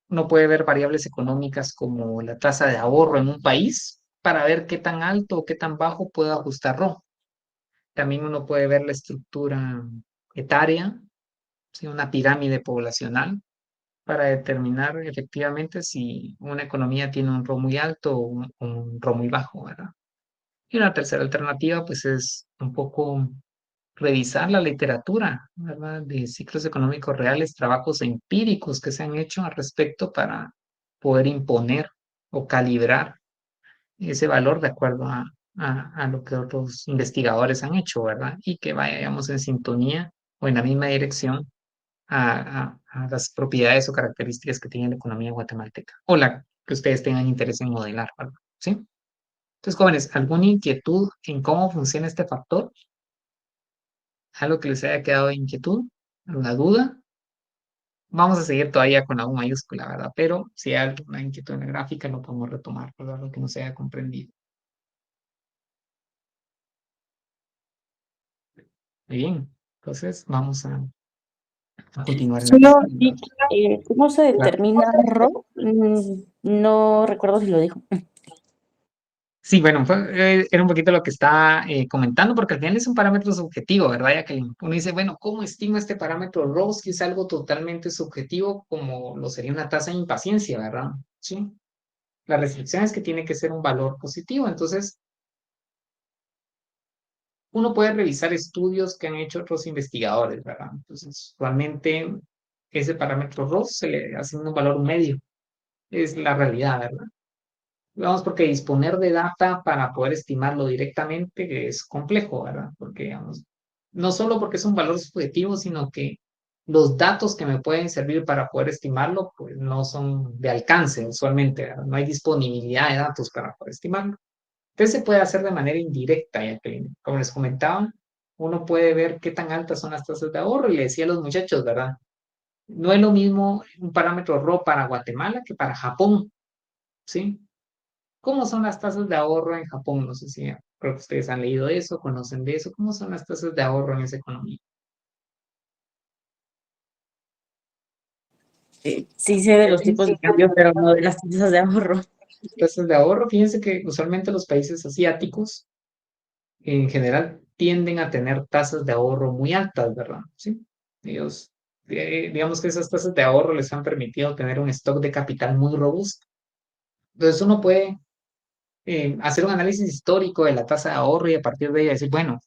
Uno puede ver variables económicas como la tasa de ahorro en un país para ver qué tan alto o qué tan bajo puede ajustar RO. También uno puede ver la estructura etaria, ¿sí? Una pirámide poblacional, para determinar efectivamente si una economía tiene un RO muy alto o un RO muy bajo, ¿verdad? Y una tercera alternativa, pues es un poco revisar la literatura, ¿verdad? De ciclos económicos reales, trabajos empíricos que se han hecho al respecto para poder imponer o calibrar ese valor de acuerdo a lo que otros investigadores han hecho, ¿verdad? Y que vayamos en sintonía o en la misma dirección a las propiedades o características que tiene la economía guatemalteca o la que ustedes tengan interés en modelar, ¿verdad? ¿Sí? Entonces, jóvenes, ¿alguna inquietud en cómo funciona este factor? ¿Algo que les haya quedado de inquietud? ¿Alguna duda? Vamos a seguir todavía con la U mayúscula, ¿verdad? Pero si hay alguna inquietud en la gráfica, lo podemos retomar, ¿verdad? Lo que no se haya comprendido. Muy bien, entonces vamos a continuar en la
Solo,
pizarra.
¿cómo se
Claro.
determina RO? No recuerdo si lo dijo.
Sí, bueno, era un poquito lo que estaba comentando, porque al final es un parámetro subjetivo, ¿verdad? Ya que uno dice, bueno, ¿cómo estimo este parámetro RO si es algo totalmente subjetivo como lo sería una tasa de impaciencia, ¿verdad? Sí. La restricción es que tiene que ser un valor positivo, entonces uno puede revisar estudios que han hecho otros investigadores, ¿verdad? Entonces, usualmente ese parámetro RO se le asigna un valor medio, es la realidad, ¿verdad? Vamos, porque disponer de data para poder estimarlo directamente es complejo, ¿verdad? Porque, digamos, no solo porque es un valor subjetivo, sino que los datos que me pueden servir para poder estimarlo, pues no son de alcance usualmente, ¿verdad? No hay disponibilidad de datos para poder estimarlo. Entonces se puede hacer de manera indirecta, ya que, como les comentaba, uno puede ver qué tan altas son las tasas de ahorro y le decía a los muchachos, ¿verdad? No es lo mismo un parámetro RO para Guatemala que para Japón, ¿sí? ¿Cómo son las tasas de ahorro en Japón? No sé si creo que ustedes han leído eso, conocen de eso. ¿Cómo son las tasas de ahorro en esa economía?
Sí sé de los tipos de cambio, pero no de las tasas de ahorro.
Tasas de ahorro, fíjense que usualmente los países asiáticos en general tienden a tener tasas de ahorro muy altas, ¿verdad? Sí. Ellos, digamos que esas tasas de ahorro les han permitido tener un stock de capital muy robusto. Entonces uno puede hacer un análisis histórico de la tasa de ahorro y a partir de ella decir, bueno,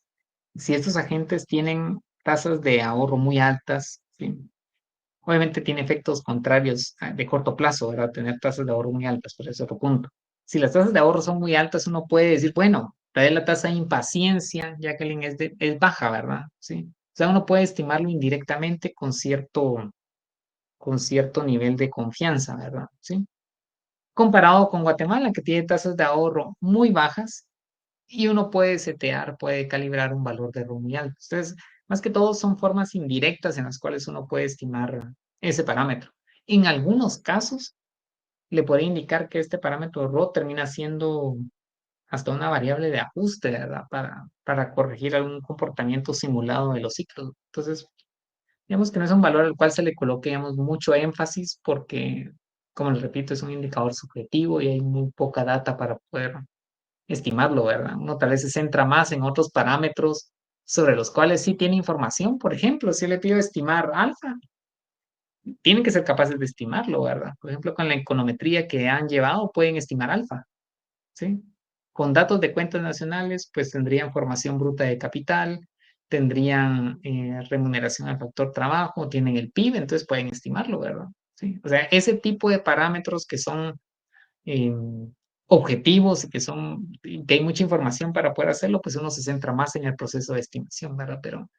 si estos agentes tienen tasas de ahorro muy altas, ¿sí? Obviamente tiene efectos contrarios de corto plazo, ¿verdad? Tener tasas de ahorro muy altas, por eso otro punto. Si las tasas de ahorro son muy altas, uno puede decir, bueno, tal vez la tasa de impaciencia, Jacqueline, es baja, ¿verdad? Sí. O sea, uno puede estimarlo indirectamente con cierto nivel de confianza, ¿verdad? Sí. Comparado con Guatemala, que tiene tasas de ahorro muy bajas, y uno puede setear, puede calibrar un valor de ROE muy alto. Entonces, más que todo son formas indirectas en las cuales uno puede estimar ese parámetro. En algunos casos, le puede indicar que este parámetro RO termina siendo hasta una variable de ajuste, ¿verdad? Para corregir algún comportamiento simulado de los ciclos. Entonces, digamos que no es un valor al cual se le coloque, digamos, mucho énfasis porque, como les repito, es un indicador subjetivo y hay muy poca data para poder estimarlo, ¿verdad? Uno tal vez se centra más en otros parámetros sobre los cuales sí tiene información. Por ejemplo, si le pido estimar alfa, tienen que ser capaces de estimarlo, ¿verdad? Por ejemplo, con la econometría que han llevado, pueden estimar alfa, ¿sí? Con datos de cuentas nacionales, pues tendrían formación bruta de capital, tendrían remuneración al factor trabajo, tienen el PIB, entonces pueden estimarlo, ¿verdad? Sí. O sea, ese tipo de parámetros que son eh, objetivos y que hay mucha información para poder hacerlo, pues uno se centra más en el proceso de estimación, ¿verdad? Pero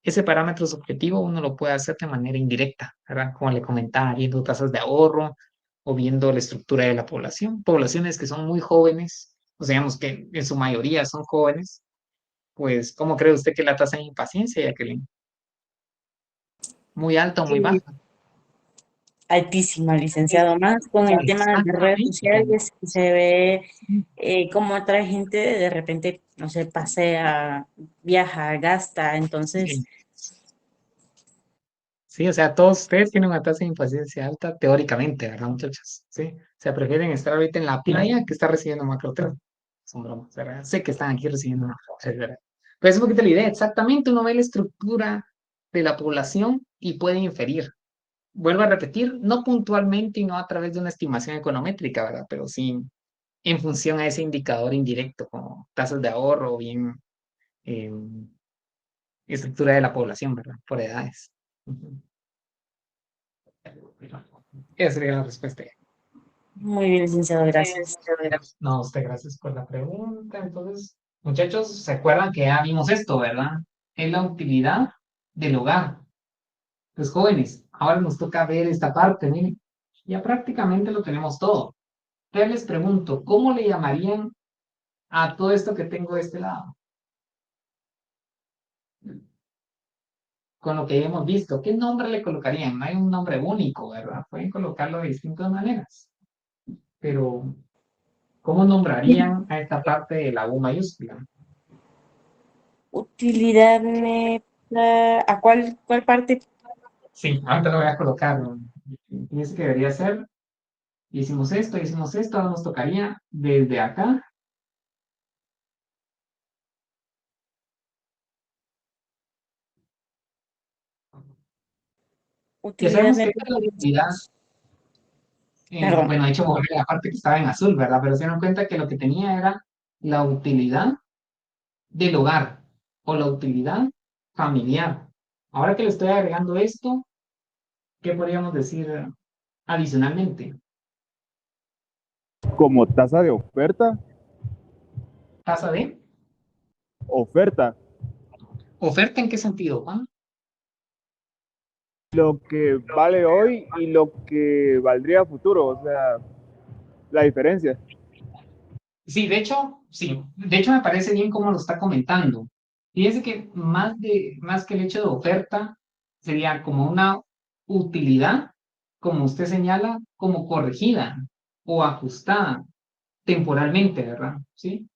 ese parámetro subjetivo uno lo puede hacer de manera indirecta, ¿verdad? Como le comentaba, viendo tasas de ahorro o viendo la estructura de la población. Poblaciones que son muy jóvenes, o sea, digamos que en su mayoría son jóvenes, pues, ¿cómo cree usted que la tasa de impaciencia, Jacqueline? ¿Muy alta o muy baja?
Altísima, licenciado, más con el tema de redes
Exactamente.
sociales, que se ve cómo atrae gente, de repente, no sé, pasea, viaja, gasta, entonces,
Sí. Sí, o sea, todos ustedes tienen una tasa de impaciencia alta teóricamente, ¿verdad, muchachos? Sí. O sea, prefieren estar ahorita en la playa que estar recibiendo macrotrade. Son bromas, ¿verdad? Sé que están aquí recibiendo macrotrade, ¿verdad? Pero es un poquito la idea. Exactamente, uno ve la estructura de la población y puede inferir. Vuelvo a repetir, no puntualmente y no a través de una estimación econométrica, ¿verdad? Pero sí en función a ese indicador indirecto, como tasas de ahorro o bien eh, estructura de la población, ¿verdad? Por edades. Ujú. Esa sería la respuesta.
muy bien, licenciado, gracias.
No, usted, gracias por la pregunta. Entonces, muchachos, ¿se acuerdan que ya vimos esto, verdad? Es la utilidad del hogar. Pues jóvenes, ahora nos toca ver esta parte, miren. Ya prácticamente lo tenemos todo. Entonces les pregunto, ¿cómo le llamarían a todo esto que tengo de este lado? Con lo que hemos visto, ¿qué nombre le colocarían? No hay un nombre único, ¿verdad? Pueden colocarlo de distintas maneras. Pero, ¿cómo nombrarían a esta parte de la U mayúscula?
Utilidad, ¿a cuál parte?
Sí, ahorita lo voy a colocar. Y es que debería ser, hicimos esto, ahora nos tocaría desde acá. Ya
Utilidad,
sabemos que esta es la utilidad,
perdón,
bueno, de hecho, borré la parte que estaba en azul, ¿verdad? Pero se dieron cuenta que lo que tenía era la utilidad del hogar o la utilidad familiar. Ahora que le estoy agregando esto, ¿qué podríamos decir adicionalmente?
Como tasa de
¿Tasa de
oferta,
oferta en qué sentido, Juan?
lo que vale hoy y lo que valdría a futuro, o sea, la diferencia.
Sí, de hecho me parece bien cómo lo está comentando. Fíjense que más que el hecho de oferta, sería como una utilidad, como usted señala, como corregida o ajustada temporalmente, ¿verdad? ¿Sí?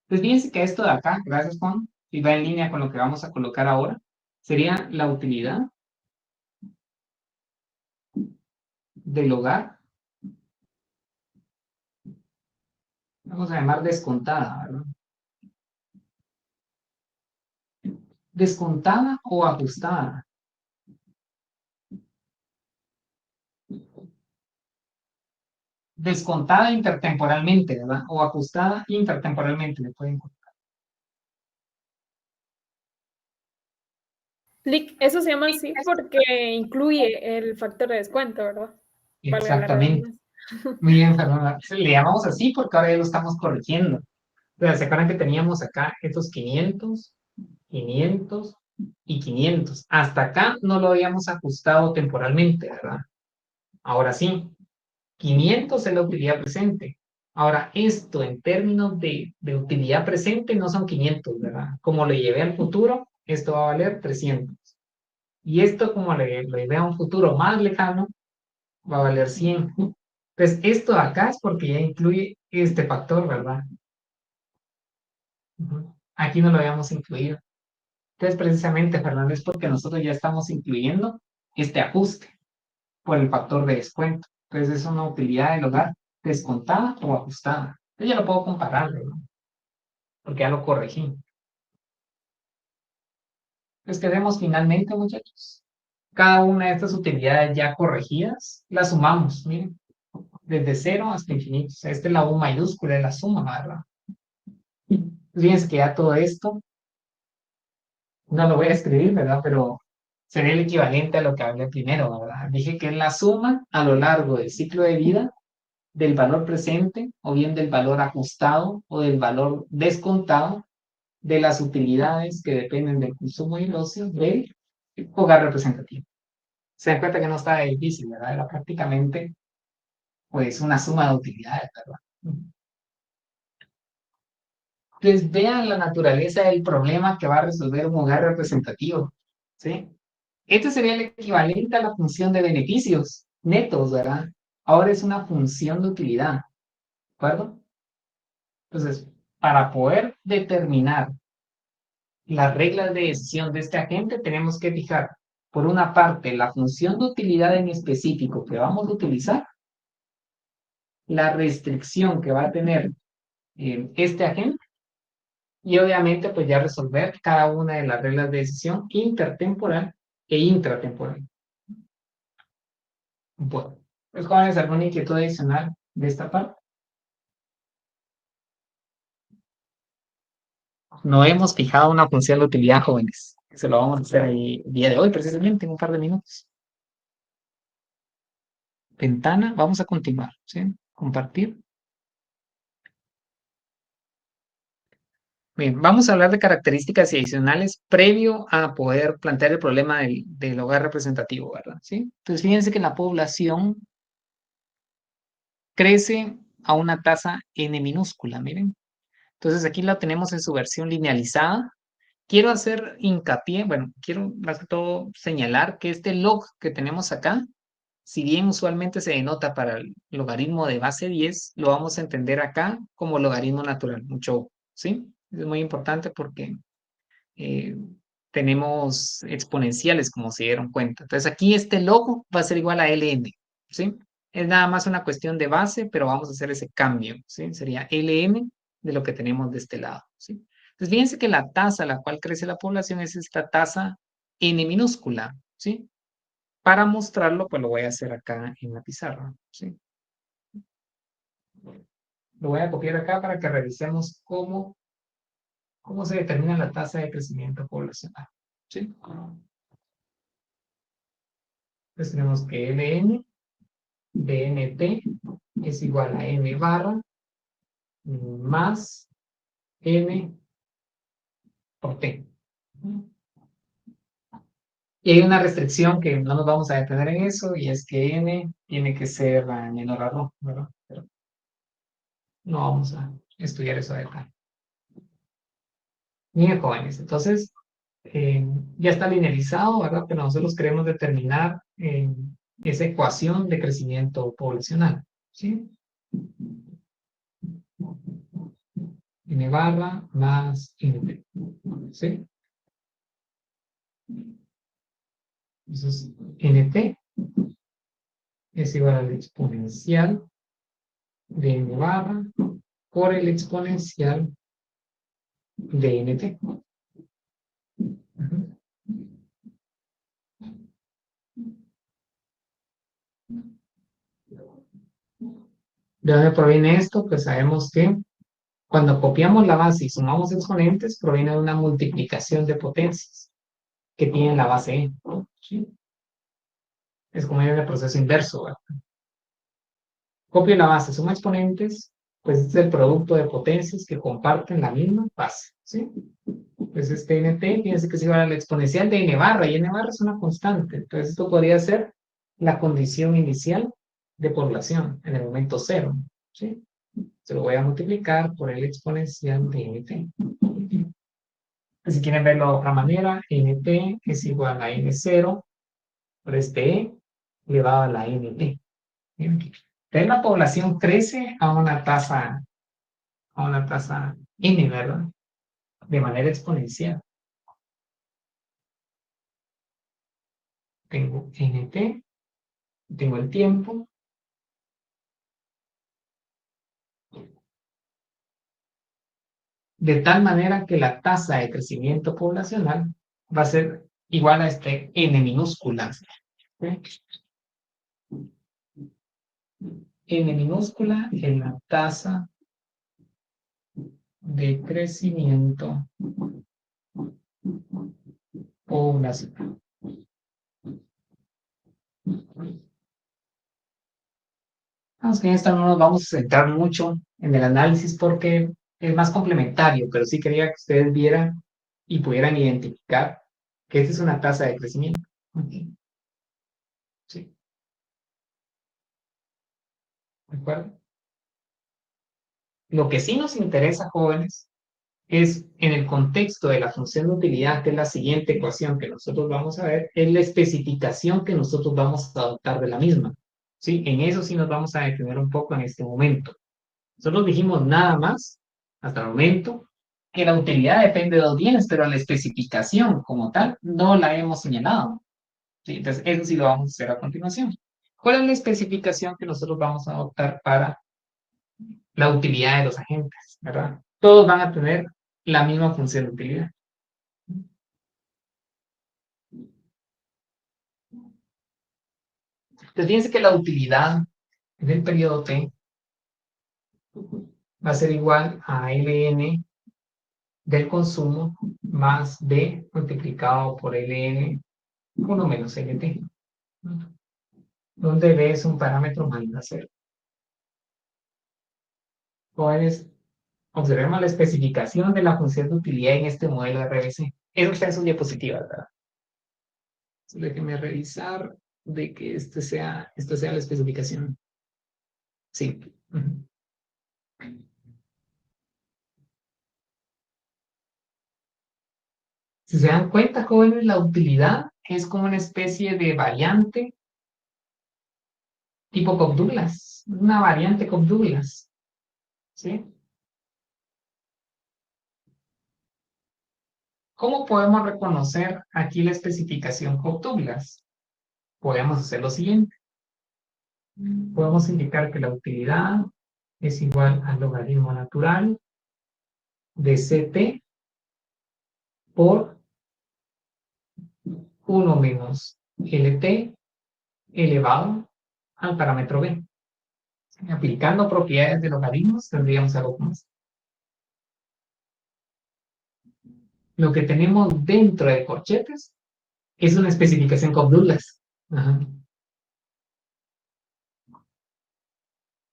Pues fíjense que esto de acá, gracias Juan, y va en línea con lo que vamos a colocar ahora, sería la utilidad del hogar, vamos a llamar descontada, ¿verdad? Descontada o ajustada. Descontada intertemporalmente, ¿verdad? O ajustada intertemporalmente, le pueden colocar.
Eso se llama así porque incluye el factor de descuento, ¿verdad? Valga la
Exactamente.
redundancia.
Muy bien, Fernanda. Le llamamos así porque ahora ya lo estamos corrigiendo. Pero ¿se acuerdan que teníamos acá estos 500, 500 y 500? Hasta acá no lo habíamos ajustado temporalmente, ¿verdad? Ahora sí, 500 es la utilidad presente. Ahora, esto en términos de utilidad presente no son 500, ¿verdad? Como le llevé al futuro, esto va a valer 300. Y esto, como lo llevé a un futuro más lejano, va a valer 100. Entonces, esto de acá es porque ya incluye este factor, ¿verdad? Aquí no lo habíamos incluido. Entonces, precisamente, Fernando, es porque nosotros ya estamos incluyendo este ajuste por el factor de descuento. Entonces, es una utilidad del hogar descontada o ajustada. Yo ya lo puedo comparar, ¿verdad? Porque ya lo corregí. Entonces, ¿qué hacemos finalmente, muchachos? Cada una de estas utilidades ya corregidas, las sumamos, miren, desde 0 hasta infinito. O sea, esta es la U mayúscula, es la suma, ¿verdad? Fíjense que ya todo esto, no lo voy a escribir, ¿verdad? Pero sería el equivalente a lo que hablé primero, ¿verdad? Dije que es la suma a lo largo del ciclo de vida del valor presente, o bien del valor ajustado, o del valor descontado, de las utilidades que dependen del consumo y el ocio del hogar representativo. Se dan cuenta que no está difícil, ¿verdad? Era prácticamente, pues, una suma de utilidades, ¿verdad? Entonces, vean la naturaleza del problema que va a resolver un hogar representativo, ¿sí? Este sería el equivalente a la función de beneficios netos, ¿verdad? Ahora es una función de utilidad, ¿de acuerdo? Entonces, para poder determinar las reglas de decisión de este agente, tenemos que fijar, por una parte, la función de utilidad en específico que vamos a utilizar, la restricción que va a tener este agente, y obviamente, pues ya resolver cada una de las reglas de decisión intertemporal e intratemporal. Bueno, pues, jóvenes, ¿alguna inquietud adicional de esta parte? No hemos fijado una función de utilidad, jóvenes. Se lo vamos a hacer el día de hoy, precisamente, en un par de minutos. Ventana, vamos a continuar, ¿sí? Compartir. Bien, vamos a hablar de características adicionales previo a poder plantear el problema del hogar representativo, ¿verdad? ¿Sí? Entonces, fíjense que la población crece a una tasa n minúscula, miren. Entonces, aquí la tenemos en su versión linealizada. Quiero hacer hincapié, bueno, quiero más que todo señalar que este log que tenemos acá, si bien usualmente se denota para el logaritmo de base 10, lo vamos a entender acá como logaritmo natural, mucho, ¿sí? Es muy importante porque eh, tenemos exponenciales, como se dieron cuenta. Entonces aquí este log va a ser igual a ln, ¿sí? Es nada más una cuestión de base, pero vamos a hacer ese cambio, ¿sí? Sería ln de lo que tenemos de este lado, ¿sí? Entonces fíjense que la tasa a la cual crece la población es esta tasa n minúscula, ¿sí? Para mostrarlo, pues lo voy a hacer acá en la pizarra, ¿sí? Lo voy a copiar acá para que revisemos cómo se determina la tasa de crecimiento poblacional, ¿sí? Entonces tenemos que ln de nt es igual a n barra más n por t. Y hay una restricción que no nos vamos a detener en eso, y es que n tiene que ser menor a rho, ¿verdad? Pero no vamos a estudiar eso a detalle. Bien, jóvenes, entonces ya está linealizado, ¿verdad? Pero nosotros queremos determinar esa ecuación de crecimiento poblacional, ¿sí? N barra más nt, ¿sí? Entonces, nt es igual al exponencial de n barra por el exponencial de nt. Ujú. ¿De dónde proviene esto? Pues sabemos que cuando copiamos la base y sumamos exponentes, proviene de una multiplicación de potencias que tiene la base n, ¿sí? Es como en el proceso inverso, ¿verdad? Copio la base, suma exponentes, pues es el producto de potencias que comparten la misma base, ¿sí? Pues este nt tiene que ser igual al exponencial de n barra, y n barra es una constante. Entonces esto podría ser la condición inicial de población en el momento cero, ¿sí? Se lo voy a multiplicar por el exponencial de nt. Si quieren verlo de otra manera, nt es igual a n0 por este e elevado a la nt. Entonces la población crece a una tasa n, ¿verdad? De manera exponencial. Tengo nt, tengo el tiempo, de tal manera que la tasa de crecimiento poblacional va a ser igual a este n minúscula, ¿sí? N minúscula en la tasa de crecimiento poblacional. Vamos que en esta no nos vamos a centrar mucho en el análisis porque es más complementario, pero sí quería que ustedes vieran y pudieran identificar que esta es una tasa de crecimiento. Sí. ¿De acuerdo? Lo que sí nos interesa, jóvenes, es en el contexto de la función de utilidad, que es la siguiente ecuación que nosotros vamos a ver, es la especificación que nosotros vamos a adoptar de la misma. ¿Sí? En eso sí nos vamos a detener un poco en este momento. Nosotros dijimos nada más, hasta el momento, que la utilidad depende de dos bienes, pero la especificación como tal no la hemos señalado. ¿Sí? Entonces, eso sí lo vamos a hacer a continuación. ¿Cuál es la especificación que nosotros vamos a adoptar para la utilidad de los agentes? ¿Verdad? Todos van a tener la misma función de utilidad. Entonces, fíjense que la utilidad del periodo T va a ser igual a Ln del consumo más B multiplicado por Ln 1 menos Lt, donde B es un parámetro mayor a 0. Jóvenes, observemos la especificación de la función de utilidad en este modelo de RBC. Eso está en sus diapositivas, ¿verdad? Déjenme revisar de que esta sea la especificación. Sí. Uh-huh. Si se dan cuenta, jóvenes, la utilidad es como una especie de variante tipo Cobb-Douglas, una variante Cobb-Douglas, ¿sí? ¿Cómo podemos reconocer aquí la especificación Cobb-Douglas? Podemos hacer lo siguiente. Podemos indicar que la utilidad es igual al logaritmo natural de CT por 1 menos LT elevado al parámetro B. Aplicando propiedades de logaritmos tendríamos algo más. Lo que tenemos dentro de corchetes es una especificación Cobb-Douglas.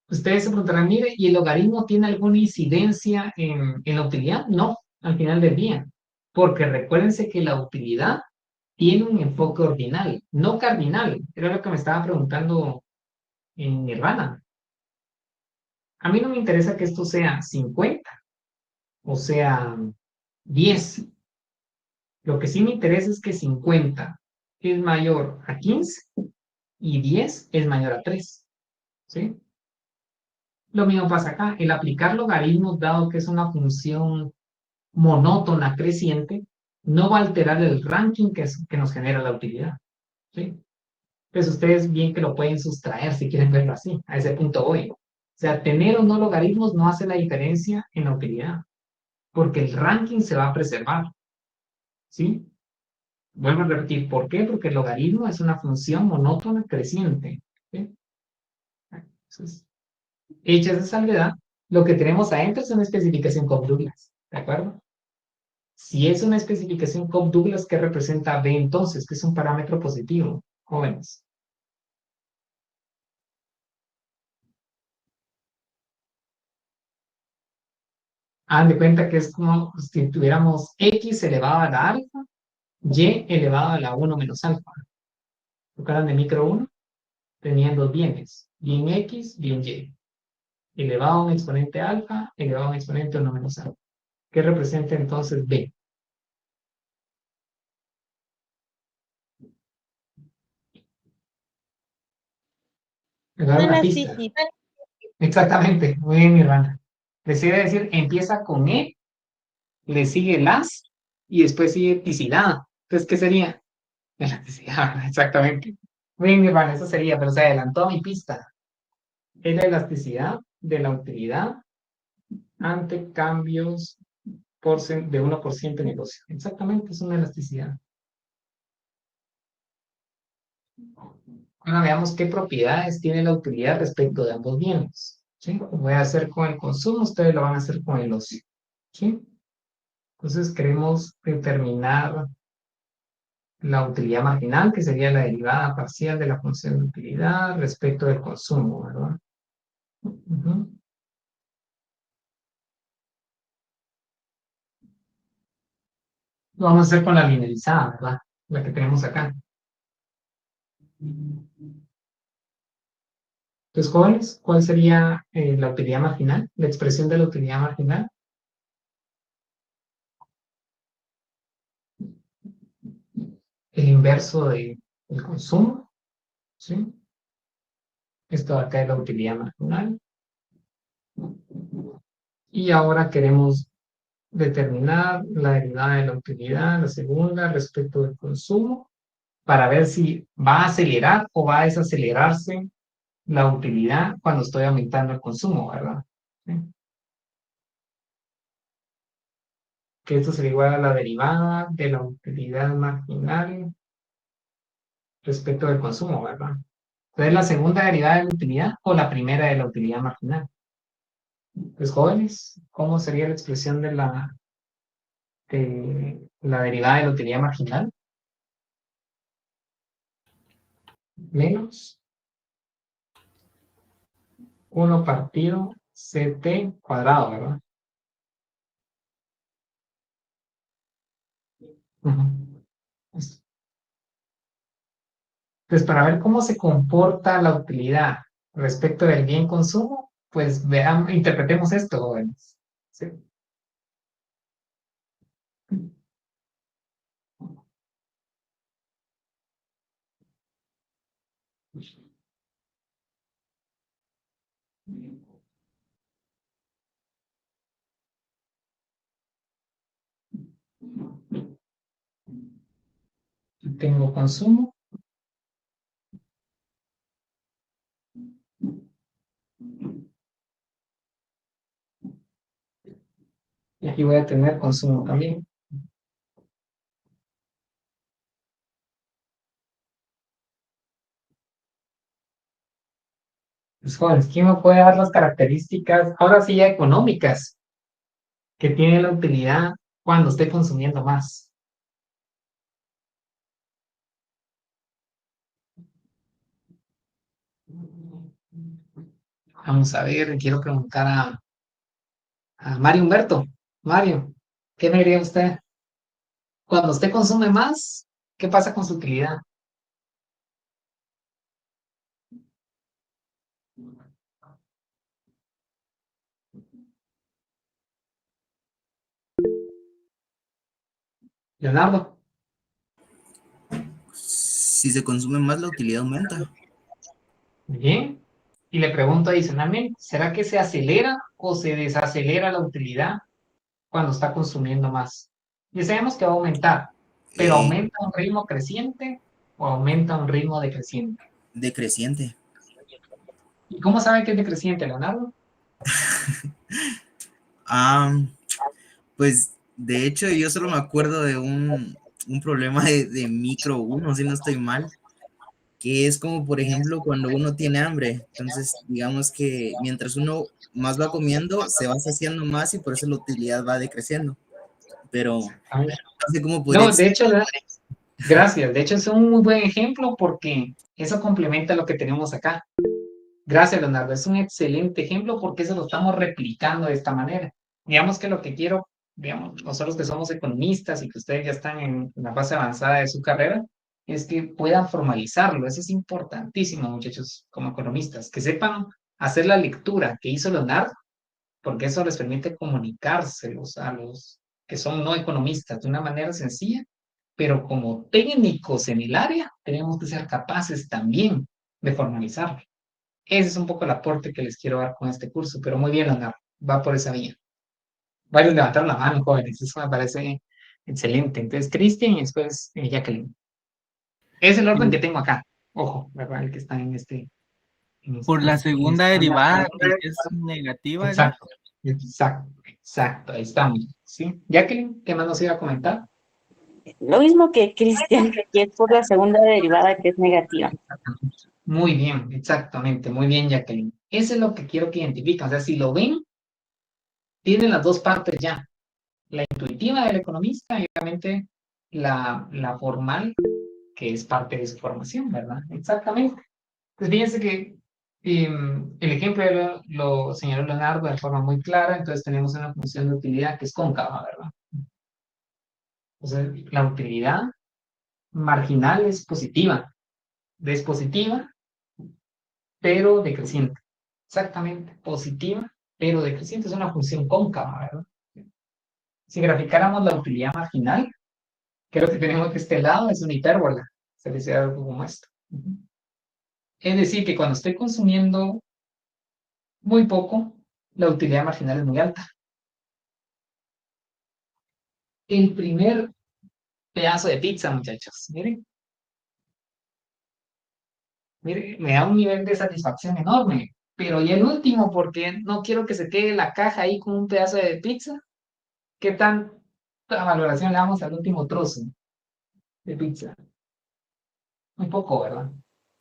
Ustedes se preguntarán, mire, ¿y el logaritmo tiene alguna incidencia en la utilidad? No, al final del día. Porque recuérdense que la utilidad tiene un enfoque ordinal, no cardinal. Era lo que me estaba preguntando en mi hermana. A mí no me interesa que esto sea 50 o sea 10. Lo que sí me interesa es que 50 es mayor a 15 y 10 es mayor a 3. ¿Sí? Lo mismo pasa acá. El aplicar logaritmos, dado que es una función monótona creciente, no va a alterar el ranking que nos genera la utilidad. ¿Sí? Pues ustedes bien que lo pueden sustraer si quieren verlo así. A ese punto voy. O sea, tener o no logaritmos no hace la diferencia en la utilidad, porque el ranking se va a preservar. ¿Sí? Vuelvo a repetir, ¿por qué? Porque el logaritmo es una función monótona creciente. ¿Sí? Entonces, hecha esa salvedad, lo que tenemos adentro es una especificación Cobb-Douglas. ¿De acuerdo? Si es una especificación Cobb-Douglas, ¿qué representa B entonces? Que es un parámetro positivo, jóvenes. Hagan de cuenta que es como si tuviéramos X elevado a la alfa, Y elevado a la 1 menos alfa. ¿Recuerdan de micro 1? Tenían dos bienes, bien X, bien Y. Elevado a un exponente alfa, elevado a un exponente 1 menos alfa. ¿Qué representa entonces B? Me da
Una
una pista.
elasticidad.
Exactamente, muy bien, mi hermana. Les iba a decir, empieza con E, le sigue las y después sigue elasticidad. Entonces, ¿qué sería? Elasticidad, exactamente. Muy bien, mi hermana, eso sería, pero se adelantó a mi pista. Es la elasticidad de la utilidad ante cambios de 1% en negocio. Exactamente, es una elasticidad. Ahora veamos qué propiedades tiene la utilidad respecto de ambos bienes. ¿Sí? Lo voy a hacer con el consumo, ustedes lo van a hacer con el ocio. ¿Sí? Entonces queremos determinar la utilidad marginal, que sería la derivada parcial de la función de utilidad respecto del consumo, ¿verdad? Lo vamos a hacer con la linealizada, ¿verdad? La que tenemos acá. Entonces, jóvenes, ¿cuál sería la utilidad marginal? La expresión de la utilidad marginal. El inverso del consumo, ¿sí? Esto de acá es la utilidad marginal. Y ahora queremos determinar la derivada de la utilidad, la segunda, respecto del consumo, para ver si va a acelerar o va a desacelerarse la utilidad cuando estoy aumentando el consumo, ¿verdad? ¿Sí? Que esto sería igual a la derivada de la utilidad marginal respecto del consumo, ¿verdad? Entonces, la segunda derivada de la utilidad o la primera de la utilidad marginal. Pues jóvenes, ¿cómo sería la expresión de la derivada de la utilidad marginal? Menos 1 partido CT cuadrado, ¿verdad? Entonces, para ver cómo se comporta la utilidad respecto del bien consumo, pues veamos, interpretemos esto, jóvenes. ¿Sí? Tengo consumo. Y aquí voy a tener consumo también. Pues, jóvenes, ¿quién me puede dar las características, ahora sí ya económicas, que tiene la utilidad cuando esté consumiendo más? Vamos a ver, quiero preguntar a Mario Humberto. Mario, ¿qué me diría usted? Cuando usted consume más, ¿Qué pasa con su utilidad? Leonardo.
Si se consume más, la utilidad aumenta.
Bien. Y le pregunto adicionalmente, ¿será que se acelera o se desacelera la utilidad cuando está consumiendo más? Ya sabemos que va a aumentar, pero
Eh,
¿aumenta a un ritmo creciente o aumenta a un ritmo decreciente?
Decreciente.
¿Y cómo sabe que es decreciente, Leonardo?
Pues de hecho yo solo me acuerdo de un problema de micro 1, si no estoy mal, que es como por ejemplo cuando uno tiene hambre. Entonces digamos que mientras uno más va comiendo, se va saciando más y por eso la utilidad va decreciendo. Pero no sé cómo podría...
No, de hecho, gracias. De hecho, es un muy buen ejemplo porque eso complementa lo que tenemos acá. Gracias, Leonardo. Es un excelente ejemplo porque eso lo estamos replicando de esta manera. Digamos que lo que quiero, digamos, nosotros que somos economistas y que ustedes ya están en la fase avanzada de su carrera, es que puedan formalizarlo. Eso es importantísimo, muchachos, como economistas, que sepan hacer la lectura que hizo Leonardo, porque eso les permite comunicárselos a los que son no economistas de una manera sencilla, pero como técnicos en el área, tenemos que ser capaces también de formalizarlo. Ese es un poco el aporte que les quiero dar con este curso, pero muy bien, Leonardo, va por esa vía. Varios levantaron la mano, jóvenes, eso me parece excelente. Entonces, Cristian y después Jacqueline. Es el orden que tengo acá. Ojo, ¿verdad? El que está en este.
Por la segunda derivada, que es negativa.
Exacto, exacto, ahí estamos. ¿Sí? Jacqueline, ¿qué más nos iba a comentar?
Lo mismo que Cristian, que es por la segunda derivada que es negativa.
Muy bien, exactamente, muy bien, Jacqueline. Eso es lo que quiero que identifiquen. O sea, si lo ven, tienen las dos partes ya. La intuitiva del economista y obviamente la formal, que es parte de su formación, ¿verdad? Exactamente. Pues fíjense que el ejemplo lo señaló Leonardo de forma muy clara, entonces tenemos una función de utilidad que es cóncava, ¿verdad? Entonces, la utilidad marginal es positiva, es positiva, pero decreciente. Exactamente, positiva, pero decreciente es una función cóncava, ¿verdad? Si graficáramos la utilidad marginal, que es lo que tenemos de este lado, es una hipérbola, se dice algo como esto. Es decir, que cuando estoy consumiendo muy poco, la utilidad marginal es muy alta. El primer pedazo de pizza, muchachos, miren. Miren, me da un nivel de satisfacción enorme. Pero y el último, porque no quiero que se quede la caja ahí con un pedazo de pizza. ¿Qué tanta valoración le damos al último trozo de pizza? Muy poco, ¿verdad?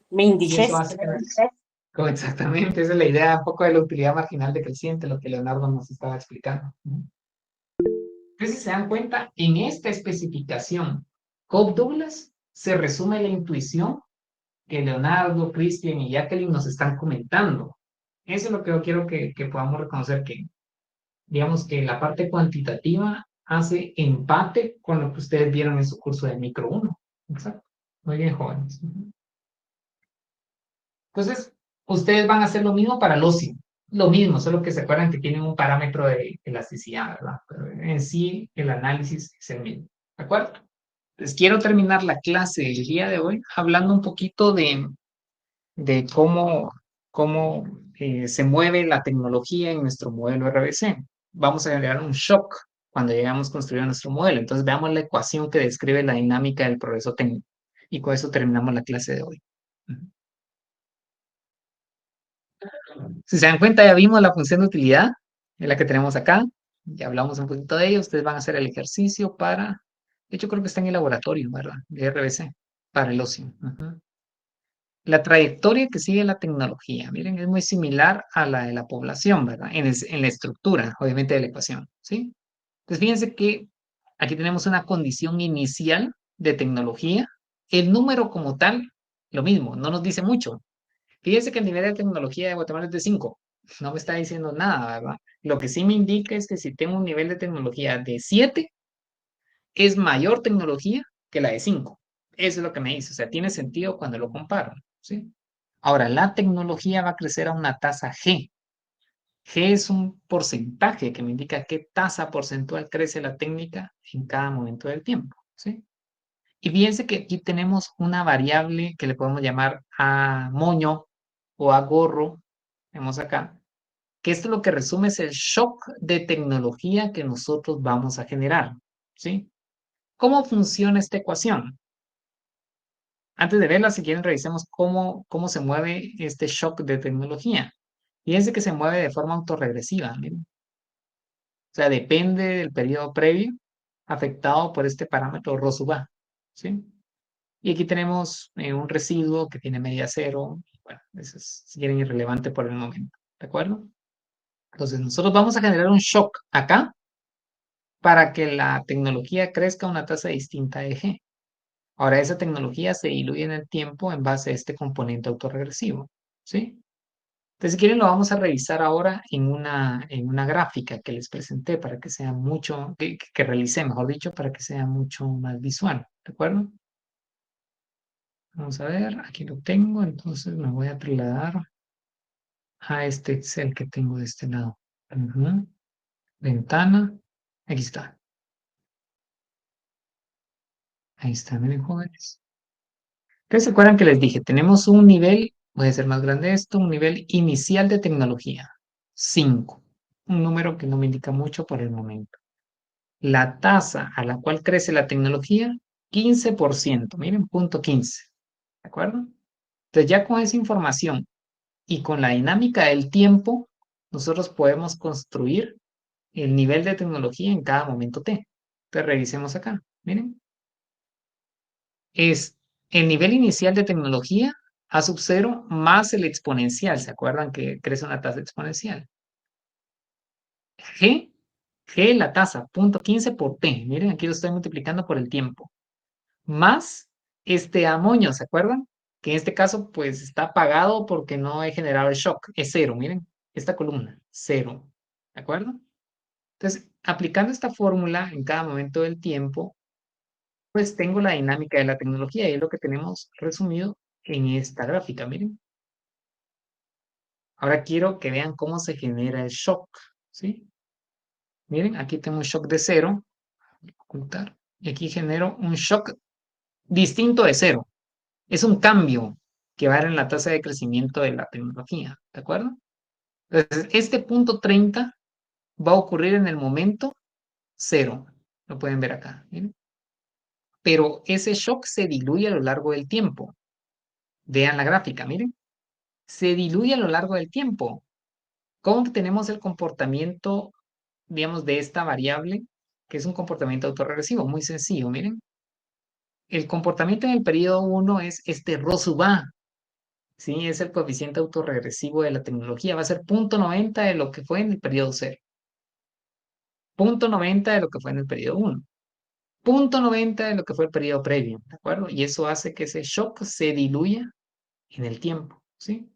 Me
Y eso
indigesta.
hace que... Exactamente, esa es la idea, un poco de la utilidad marginal decreciente, lo que Leonardo nos estaba explicando. Entonces, si se dan cuenta, en esta especificación, Cobb-Douglas se resume la intuición que Leonardo, Christian y Jacqueline nos están comentando. Eso es lo que yo quiero que podamos reconocer, que digamos que la parte cuantitativa hace empate con lo que ustedes vieron en su curso de micro 1. Exacto. Muy bien, jóvenes. Entonces, ustedes van a hacer lo mismo para el ocio. Lo mismo, solo que se acuerdan que tienen un parámetro de elasticidad, ¿verdad? Pero en sí, el análisis es el mismo. ¿De acuerdo? Entonces, quiero terminar la clase del día de hoy hablando un poquito de cómo se mueve la tecnología en nuestro modelo RBC. Vamos a generar un shock cuando llegamos a construir nuestro modelo. Entonces, veamos la ecuación que describe la dinámica del progreso técnico. Y con eso terminamos la clase de hoy. Si se dan cuenta, ya vimos la función de utilidad, es la que tenemos acá. Ya hablamos un poquito de ello. Ustedes van a hacer el ejercicio para... De hecho, creo que está en el laboratorio, ¿verdad? De RBC, para el ocio. La trayectoria que sigue la tecnología, miren, es muy similar a la de la población, ¿verdad? En la estructura, obviamente, de la ecuación, ¿sí? Entonces, fíjense que aquí tenemos una condición inicial de tecnología. El número como tal, lo mismo, no nos dice mucho. Fíjense que el nivel de tecnología de Guatemala es de 5. No me está diciendo nada, ¿verdad? Lo que sí me indica es que si tengo un nivel de tecnología de 7, es mayor tecnología que la de 5. Eso es lo que me dice, o sea, tiene sentido cuando lo comparo, ¿sí? Ahora, la tecnología va a crecer a una tasa G. G es un porcentaje que me indica qué tasa porcentual crece la técnica en cada momento del tiempo, ¿sí? Y fíjense que aquí tenemos una variable que le podemos llamar a moño o a gorro, vemos acá, que esto lo que resume es el shock de tecnología que nosotros vamos a generar, ¿sí? ¿Cómo funciona esta ecuación? Antes de verla, si quieren, revisemos cómo se mueve este shock de tecnología. Fíjense que se mueve de forma autorregresiva, miren. O sea, depende del periodo previo afectado por este parámetro Rho sub A, ¿sí? Y aquí tenemos un residuo que tiene media cero. Bueno, eso es, si quieren, irrelevante por el momento, ¿de acuerdo? Entonces, nosotros vamos a generar un shock acá para que la tecnología crezca a una tasa distinta de G. Ahora, esa tecnología se diluye en el tiempo en base a este componente autorregresivo, ¿sí? Entonces, si quieren, lo vamos a revisar ahora en una gráfica que les presenté para que sea mucho, que realicé, mejor dicho, para que sea mucho más visual, ¿de acuerdo? Vamos a ver, aquí lo tengo, entonces me voy a trasladar a este Excel que tengo de este lado. Ujú. Ventana, aquí está. Ahí está, miren, jóvenes. Ustedes se acuerdan que les dije, tenemos un nivel, voy a hacer más grande esto, un nivel inicial de tecnología, 5, un número que no me indica mucho por el momento. La tasa a la cual crece la tecnología, 15%, miren, punto 15, ¿de acuerdo? Entonces ya con esa información y con la dinámica del tiempo, nosotros podemos construir el nivel de tecnología en cada momento T. Entonces revisemos acá, miren. Es el nivel inicial de tecnología A sub 0 más el exponencial. ¿Se acuerdan que crece una tasa exponencial? G la tasa, punto 15 por T. Miren, aquí lo estoy multiplicando por el tiempo. Más este amoño, ¿se acuerdan? Que en este caso, pues está apagado porque no he generado el shock. Es 0, miren, esta columna, 0. ¿De acuerdo? Entonces, aplicando esta fórmula en cada momento del tiempo, pues tengo la dinámica de la tecnología y es lo que tenemos resumido en esta gráfica, miren. Ahora quiero que vean cómo se genera el shock, ¿sí? Miren, aquí tengo un shock de 0, ocultar, y aquí genero un shock distinto de 0. Es un cambio que va a haber en la tasa de crecimiento de la tecnología, ¿de acuerdo? Entonces, este punto 30 va a ocurrir en el momento 0. Lo pueden ver acá, miren. Pero ese shock se diluye a lo largo del tiempo. Vean la gráfica, miren. Se diluye a lo largo del tiempo. ¿Cómo tenemos el comportamiento, digamos, de esta variable, que es un comportamiento autorregresivo? Muy sencillo, miren. El comportamiento en el periodo 1 es este Rho sub A, ¿sí? Es el coeficiente autorregresivo de la tecnología. Va a ser 0.90 de lo que fue en el periodo 0. 0.90 de lo que fue en el periodo 1. 0.90 de lo que fue el periodo previo, ¿de acuerdo? Y eso hace que ese shock se diluya en el tiempo, ¿sí?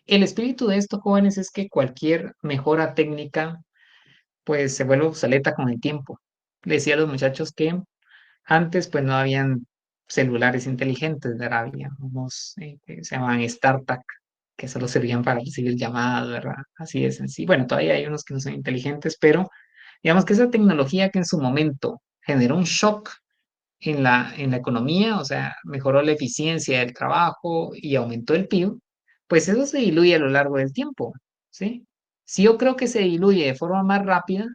El espíritu de estos jóvenes es que cualquier mejora técnica, pues se vuelve obsoleta con el tiempo. Le decía a los muchachos que antes, pues no habían celulares inteligentes, ¿verdad? Había unos que se llamaban StarTAC, que solo servían para recibir llamadas, ¿verdad? Así de sencillo. Bueno, todavía hay unos que no son inteligentes, pero digamos que esa tecnología que en su momento generó un shock en la economía, o sea, mejoró la eficiencia del trabajo y aumentó el PIB, pues eso se diluye a lo largo del tiempo, ¿sí? Si yo creo que se diluye de forma más rápida,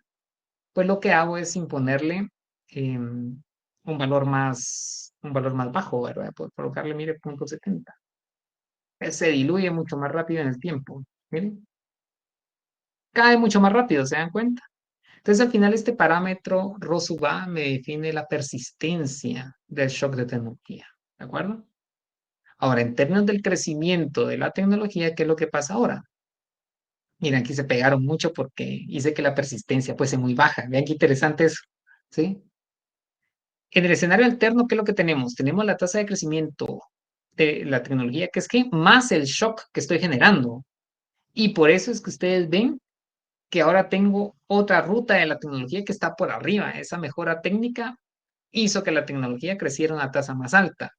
pues lo que hago es imponerle un valor más bajo, ¿verdad? Por colocarle, mire, 0.70. Se diluye mucho más rápido en el tiempo, miren. Cae mucho más rápido, ¿se dan cuenta? Entonces, al final, este parámetro Rho sub A me define la persistencia del shock de tecnología, ¿de acuerdo? Ahora, en términos del crecimiento de la tecnología, ¿qué es lo que pasa ahora? Miren, aquí se pegaron mucho porque hice que la persistencia fuese muy baja. Vean qué interesante eso, ¿sí? En el escenario alterno, ¿qué es lo que tenemos? Tenemos la tasa de crecimiento de la tecnología, que es que más el shock que estoy generando. Y por eso es que ustedes ven que ahora tengo otra ruta de la tecnología que está por arriba. Esa mejora técnica hizo que la tecnología creciera a una tasa más alta.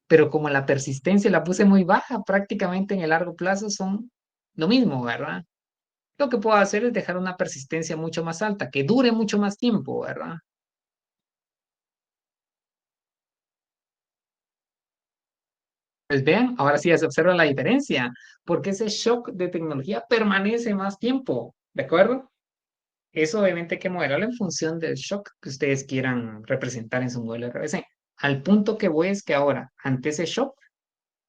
pero como la persistencia la puse muy baja, prácticamente en el largo plazo son lo mismo, ¿verdad? Lo que puedo hacer es dejar una persistencia mucho más alta, que dure mucho más tiempo, ¿verdad? Pues vean, ahora sí ya se observa la diferencia, porque ese shock de tecnología permanece más tiempo, ¿de acuerdo? Eso obviamente hay que modelarlo en función del shock que ustedes quieran representar en su modelo RBC. Al punto que voy es que ahora, ante ese shock,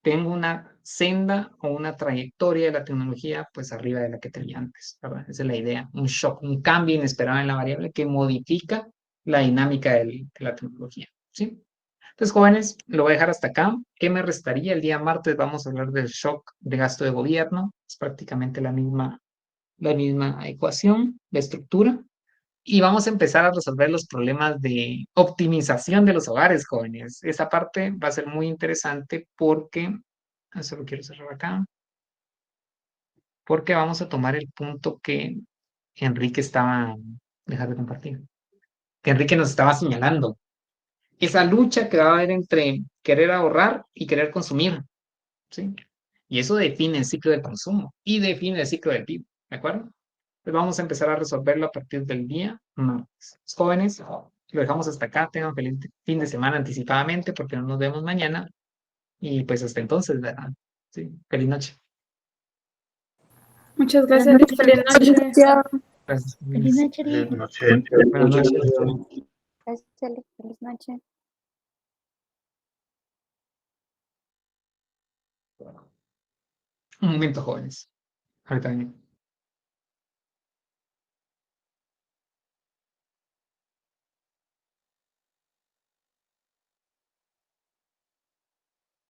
tengo una senda o una trayectoria de la tecnología pues arriba de la que tenía antes, ¿verdad? Esa es la idea, un shock, un cambio inesperado en la variable que modifica la dinámica de la tecnología, ¿sí? Entonces, jóvenes, lo voy a dejar hasta acá. ¿Qué me restaría? El día martes vamos a hablar del shock de gasto de gobierno. Es prácticamente la misma ecuación de estructura. Y vamos a empezar a resolver los problemas de optimización de los hogares, jóvenes. Esa parte va a ser muy interesante porque, eso lo quiero cerrar acá, porque vamos a tomar el punto que Enrique estaba, dejar de compartir, que Enrique nos estaba señalando. Esa lucha que va a haber entre querer ahorrar y querer consumir, ¿sí? Y eso define el ciclo del consumo y define el ciclo del PIB, ¿de acuerdo? Pues vamos a empezar a resolverlo a partir del día martes. Los jóvenes, lo dejamos hasta acá. Tengan feliz fin de semana anticipadamente porque no nos vemos mañana. Y pues hasta entonces, ¿verdad? Sí, feliz noche.
Muchas gracias. Feliz noche.
Gracias.
Feliz noche, Lee.
Buenas noches.
Gracias, Eli. Feliz noche.
Un momento, jóvenes. Ahorita venimos.